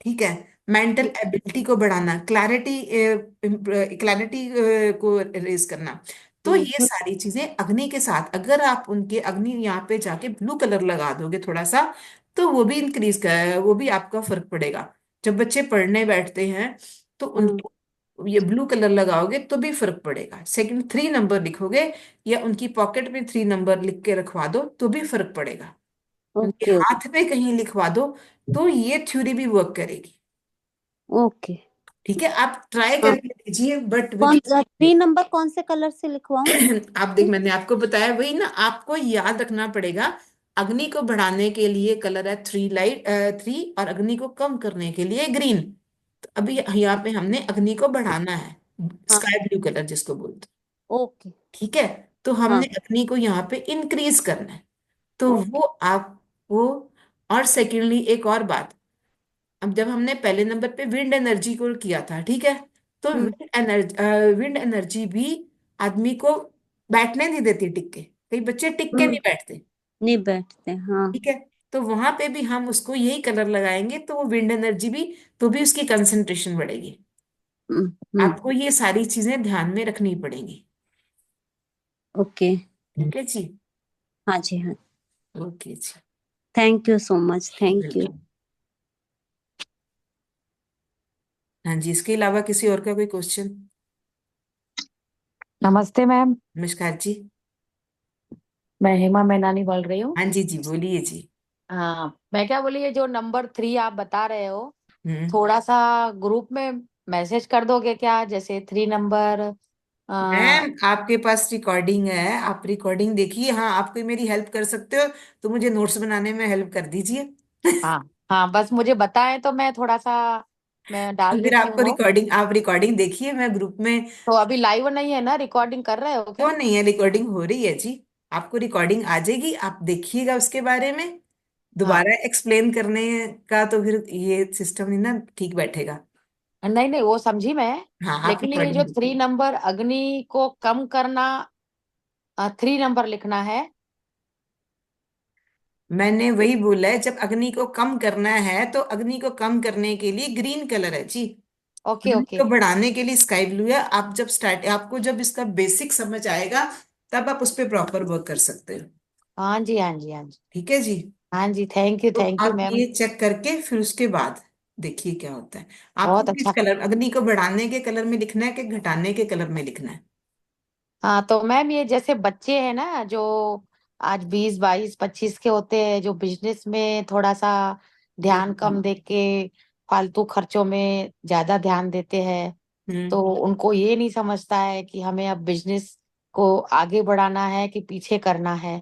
ठीक है। मेंटल एबिलिटी को बढ़ाना, क्लैरिटी, क्लैरिटी को रेज करना। तो ये हम्म, सारी चीजें अग्नि के साथ, अगर आप उनके अग्नि यहाँ पे जाके ब्लू कलर लगा दोगे थोड़ा सा, तो वो भी इंक्रीज कर, वो भी आपका फर्क पड़ेगा। जब बच्चे पढ़ने बैठते हैं तो हाँ, उनको ये ब्लू कलर लगाओगे तो भी फर्क पड़ेगा। सेकंड 3 नंबर लिखोगे या उनकी पॉकेट में 3 नंबर लिख के रखवा दो तो भी फर्क पड़ेगा। उनके ओके हाथ पे कहीं लिखवा दो तो ये थ्योरी भी वर्क करेगी। ओके। ठीक है, आप ट्राई हाँ, करके देखिए बट विद। कौन 3 नंबर कौन से कलर से लिखवाऊं? आप देख, मैंने आपको बताया वही ना, आपको याद रखना पड़ेगा। अग्नि को बढ़ाने के लिए कलर है 3 और अग्नि को कम करने के लिए ग्रीन। तो अभी यहाँ पे हमने अग्नि को बढ़ाना है, हाँ स्काई ब्लू कलर जिसको बोलते हैं, ओके। ठीक है। तो हमने हाँ अग्नि को यहाँ पे इंक्रीज करना है, तो वो ओके। आपको। और सेकेंडली एक और बात, अब जब हमने पहले नंबर पे विंड एनर्जी को किया था, ठीक है। तो हम्म विंड एनर्जी भी आदमी को बैठने नहीं देती टिक के, कई बच्चे टिक के हम्म, नहीं बैठते, नहीं बैठते हाँ। ठीक है। तो वहां पे भी हम उसको यही कलर लगाएंगे तो वो विंड एनर्जी भी, तो भी उसकी कंसंट्रेशन बढ़ेगी। हम्म हम्म, आपको ये सारी चीजें ध्यान में रखनी पड़ेंगी, ओके। ठीक है जी। हाँ जी हाँ। ओके जी। Thank you so much, thank you. Welcome. हाँ जी, इसके अलावा किसी और का कोई क्वेश्चन? नमस्ते मैम। नमस्कार जी। मैं हेमा मैनानी बोल रही हूँ। हाँ जी जी, बोलिए जी। हाँ, मैं क्या बोली, ये जो नंबर 3 आप बता रहे हो, हम्म। थोड़ा सा ग्रुप में मैसेज कर दोगे क्या, जैसे 3 नंबर? मैम आपके पास रिकॉर्डिंग है, आप रिकॉर्डिंग देखिए। हाँ, आप कोई मेरी हेल्प कर सकते हो तो मुझे नोट्स बनाने में हेल्प कर दीजिए। हाँ हाँ, बस मुझे बताएं तो मैं थोड़ा सा मैं तो डाल फिर देती हूँ आपको नोट। रिकॉर्डिंग, आप रिकॉर्डिंग देखिए, मैं ग्रुप में। तो अभी लाइव नहीं है ना, रिकॉर्डिंग कर रहे हो वो क्या? नहीं है, रिकॉर्डिंग हो रही है जी। आपको रिकॉर्डिंग आ जाएगी, आप देखिएगा उसके बारे में। हाँ, दोबारा एक्सप्लेन करने का तो फिर ये सिस्टम नहीं ना ठीक बैठेगा। नहीं नहीं, वो समझी मैं। हाँ, आप लेकिन ये रिकॉर्डिंग जो देखिए। 3 नंबर अग्नि को कम करना, 3 नंबर लिखना है। मैंने वही बोला है, जब अग्नि को कम करना है तो अग्नि को कम करने के लिए ग्रीन कलर है जी। ओके अग्नि ओके। को बढ़ाने के लिए स्काई ब्लू है। आप जब स्टार्ट, आपको जब इसका बेसिक समझ आएगा तब आप उस पर प्रॉपर वर्क कर सकते हो, हाँ जी हाँ जी हाँ जी। ठीक है जी। हाँ जी, तो थैंक यू आप मैम। ये चेक करके फिर उसके बाद देखिए क्या होता है। आपको बहुत किस अच्छा। कलर, अग्नि को बढ़ाने के कलर में लिखना है कि घटाने के कलर में लिखना है? हाँ तो मैम, ये जैसे बच्चे हैं ना जो आज 20 22 25 के होते हैं, जो बिजनेस में थोड़ा सा ध्यान हम्म। कम दे के फालतू खर्चों में ज्यादा ध्यान देते हैं, तो हम्म। उनको ये नहीं समझता है कि हमें अब बिजनेस को आगे बढ़ाना है कि पीछे करना है।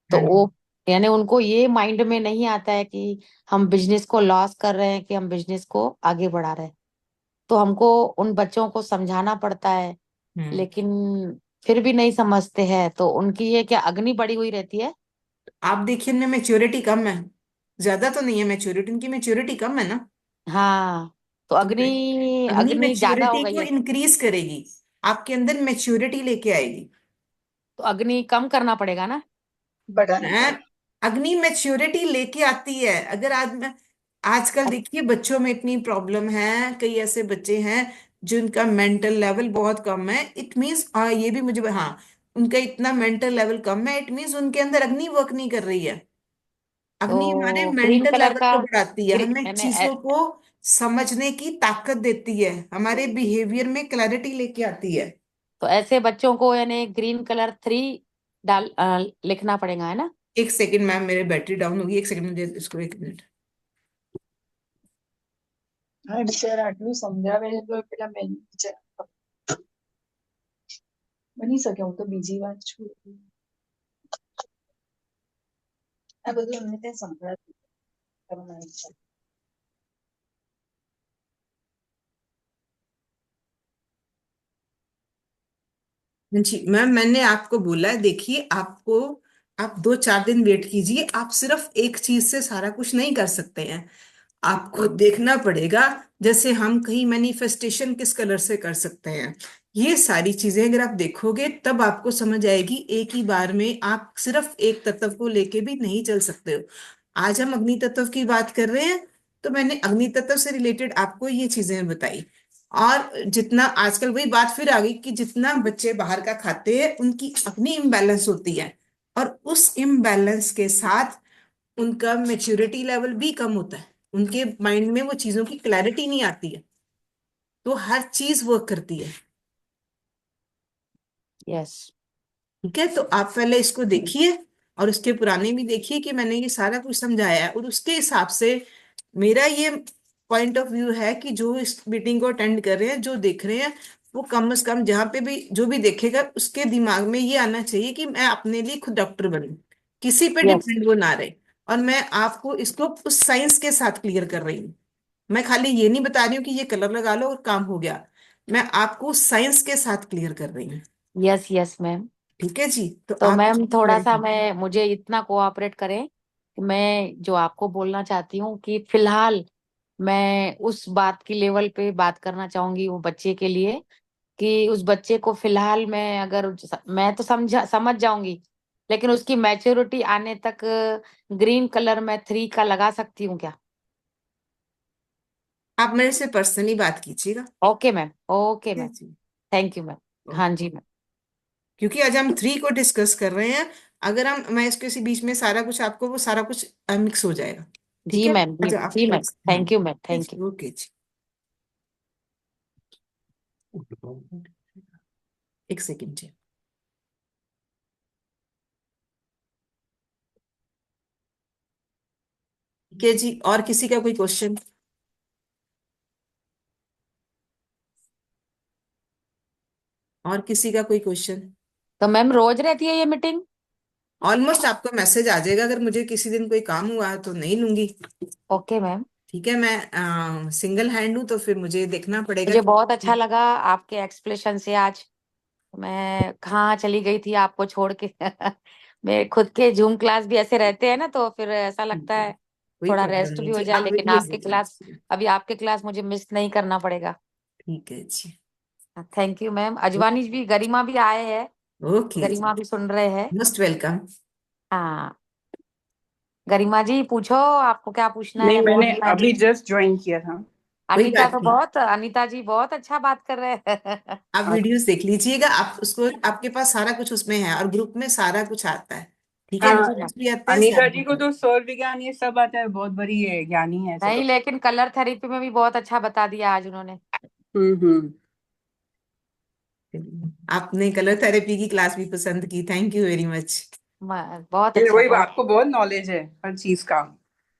तो हाँ जी। वो यानी उनको ये माइंड में नहीं आता है कि हम बिजनेस को लॉस कर रहे हैं कि हम बिजनेस को आगे बढ़ा रहे हैं। तो हमको उन बच्चों को समझाना पड़ता है, लेकिन फिर भी नहीं समझते हैं। तो उनकी ये क्या अग्नि बढ़ी हुई रहती है? आप देखिए इनमें मैच्योरिटी कम है, ज्यादा तो नहीं है मैच्योरिटी, इनकी मैच्योरिटी कम है ना। हाँ, तो तो अग्नि अग्नि अग्नि ज्यादा हो मैच्योरिटी गई को है, इंक्रीज करेगी, आपके अंदर मैच्योरिटी लेके आएगी। तो अग्नि कम करना पड़ेगा ना? बढ़ाना हैं? पड़ेगा। अग्नि मैच्योरिटी लेके आती है। अगर आज में आजकल देखिए बच्चों में इतनी प्रॉब्लम है, कई ऐसे बच्चे हैं जिनका मेंटल लेवल बहुत कम है, इट मीन्स ये भी मुझे, हाँ, उनका इतना मेंटल लेवल कम है, इट मीन्स उनके अंदर अग्नि वर्क नहीं कर रही है। अग्नि हमारे तो ग्रीन मेंटल कलर लेवल का को बढ़ाती है, हमें यानी चीजों को समझने की ताकत देती है, हमारे बिहेवियर में क्लैरिटी लेके आती है। तो ऐसे बच्चों को यानी ग्रीन कलर 3 लिखना पड़ेगा, है ना? एक सेकंड मैम, मेरे बैटरी डाउन होगी, एक सेकंड मुझे इसको, एक मिनट। હા બિચારા આટલું સમજાવે છે તો પેલા બેન બિચારા બની શકે. હું તો બીજી વાર છું, આ બધું અમને ત્યાં સંભળાતું કરવાની ઈચ્છા. जी मैम, मैंने आपको बोला है, देखिए आपको, आप 2-4 दिन वेट कीजिए, आप सिर्फ एक चीज से सारा कुछ नहीं कर सकते हैं, आपको देखना पड़ेगा। जैसे हम कहीं मैनिफेस्टेशन किस कलर से कर सकते हैं, ये सारी चीजें अगर आप देखोगे तब आपको समझ आएगी। एक ही बार में आप सिर्फ एक तत्व को लेके भी नहीं चल सकते हो। आज हम अग्नि तत्व की बात कर रहे हैं, तो मैंने अग्नि तत्व से रिलेटेड आपको ये चीजें बताई। और जितना आजकल वही बात फिर आ गई कि जितना बच्चे बाहर का खाते हैं उनकी अग्नि इम्बैलेंस होती है, और उस इम्बैलेंस के साथ उनका मेच्योरिटी लेवल भी कम होता है, उनके माइंड में वो चीजों की क्लैरिटी नहीं आती है, तो हर चीज वर्क करती है। यस। ठीक है, तो आप पहले इसको देखिए और उसके पुराने भी देखिए कि मैंने ये सारा कुछ समझाया है, और उसके हिसाब से मेरा ये पॉइंट ऑफ व्यू है कि जो इस मीटिंग को अटेंड कर रहे हैं, जो देख रहे हैं, वो कम से कम जहाँ पे भी जो भी देखेगा उसके दिमाग में ये आना चाहिए कि मैं अपने लिए खुद डॉक्टर बनूं, किसी पे यस। डिपेंड वो ना रहे। और मैं आपको इसको उस साइंस के साथ क्लियर कर रही हूँ, मैं खाली ये नहीं बता रही हूँ कि ये कलर लगा लो और काम हो गया, मैं आपको साइंस के साथ क्लियर कर रही हूँ। Yes yes ma'am. ठीक है जी, तो तो आप मैम इसको थोड़ा सा क्लैरिटी। मैं मुझे इतना कोऑपरेट करें कि मैं जो आपको बोलना चाहती हूँ कि फिलहाल मैं उस बात की लेवल पे बात करना चाहूंगी वो बच्चे के लिए, कि उस बच्चे को फिलहाल मैं अगर मैं तो समझ जाऊंगी, लेकिन उसकी मैच्योरिटी आने तक ग्रीन कलर मैं 3 का लगा सकती हूँ क्या? आप मेरे से पर्सनली बात कीजिएगा। ओके मैम, ओके ठीक है मैम। जी। Thank you ma'am. हाँ ओके। जी मैम। क्योंकि आज हम 3 को डिस्कस कर रहे हैं, अगर हम मैं इसके इसी बीच में सारा कुछ आपको, वो सारा कुछ मिक्स हो जाएगा। ठीक जी है, मैम, जी आज आप जी मैम, थैंक यू मैम, ठीक है थैंक जी, यू। ओके जी। एक सेकेंड जी। ठीक है जी, और किसी का कोई क्वेश्चन? और किसी का कोई क्वेश्चन? तो मैम रोज रहती है ये मीटिंग? ऑलमोस्ट आपको मैसेज आ जाएगा, अगर मुझे किसी दिन कोई काम हुआ तो नहीं लूंगी। Okay ma'am. ठीक है, मैं सिंगल हैंड हूं तो फिर मुझे देखना पड़ेगा मुझे कि। बहुत अच्छा लगा आपके एक्सप्लेनेशन से आज। मैं कहाँ चली गई थी आपको छोड़ के। मेरे खुद के जूम क्लास भी ऐसे रहते हैं ना, तो फिर ऐसा ठीक लगता है, है कोई थोड़ा प्रॉब्लम रेस्ट नहीं भी हो जी, जाए, आप लेकिन वीडियोस आपके देख क्लास, लीजिए। अभी आपके क्लास मुझे मिस नहीं करना पड़ेगा। ठीक है जी। Thank you ma'am. अजवानी भी, गरिमा भी आए हैं, ओके जी, गरिमा भी सुन रहे हैं। Most welcome. हाँ, गरिमा जी पूछो, आपको क्या पूछना नहीं, है मैंने बोलिए। अभी जस्ट ज्वाइन किया था। कोई अनीता बात तो नहीं, बहुत, अनीता जी बहुत अच्छा बात कर रहे हैं। आप वीडियोस देख लीजिएगा, आप उसको, आपके पास सारा कुछ उसमें है, और ग्रुप में सारा कुछ आता है। ठीक है, हाँ, जी मैम। नोट्स भी आते हैं अनीता सारे। जी को तो सौर विज्ञान ये सब आता है, बहुत बड़ी है, ज्ञानी है ऐसे नहीं, तो। लेकिन कलर थेरेपी में भी बहुत अच्छा बता दिया आज उन्होंने। हम्म। आपने कलर थेरेपी की क्लास भी पसंद की, थैंक यू वेरी मच। बहुत ये अच्छा, वही, बहुत। आपको बहुत नॉलेज है हर चीज का।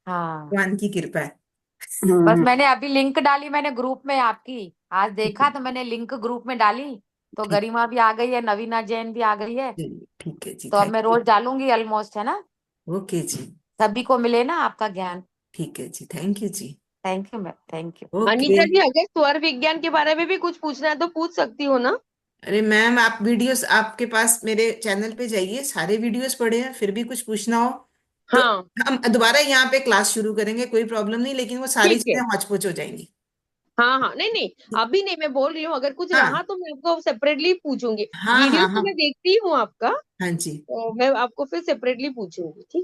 हाँ, भगवान की कृपा है। बस हम्म। मैंने अभी लिंक डाली मैंने ग्रुप में आपकी, आज देखा तो मैंने लिंक ग्रुप में डाली, तो ठीक, गरिमा भी आ गई है, नवीना जैन भी आ गई है। चलिए ठीक है जी, तो अब थैंक मैं यू। रोज डालूंगी ऑलमोस्ट, है ना? ओके जी। सभी को मिले ना आपका ज्ञान। ठीक है जी, थैंक यू जी। Thank you ma'am, thank you. Okay. Anita ji, अगर स्वर विज्ञान के बारे में भी कुछ पूछना है तो पूछ सकती हो ना? अरे मैम, आप वीडियोस आपके पास मेरे चैनल पे जाइए, सारे वीडियोस पड़े हैं, फिर भी कुछ पूछना हो तो हाँ हम दोबारा यहाँ पे क्लास शुरू करेंगे, कोई प्रॉब्लम नहीं, लेकिन वो सारी ठीक है। चीजें हौच पौच हो जाएंगी। हाँ हाँ, नहीं नहीं, अभी नहीं, मैं बोल रही हूँ अगर कुछ रहा हाँ तो मैं आपको सेपरेटली पूछूंगी। हाँ हाँ वीडियोस तो हाँ मैं देखती हूँ आपका, हाँ जी। तो मैं आपको फिर सेपरेटली पूछूंगी, ठीक।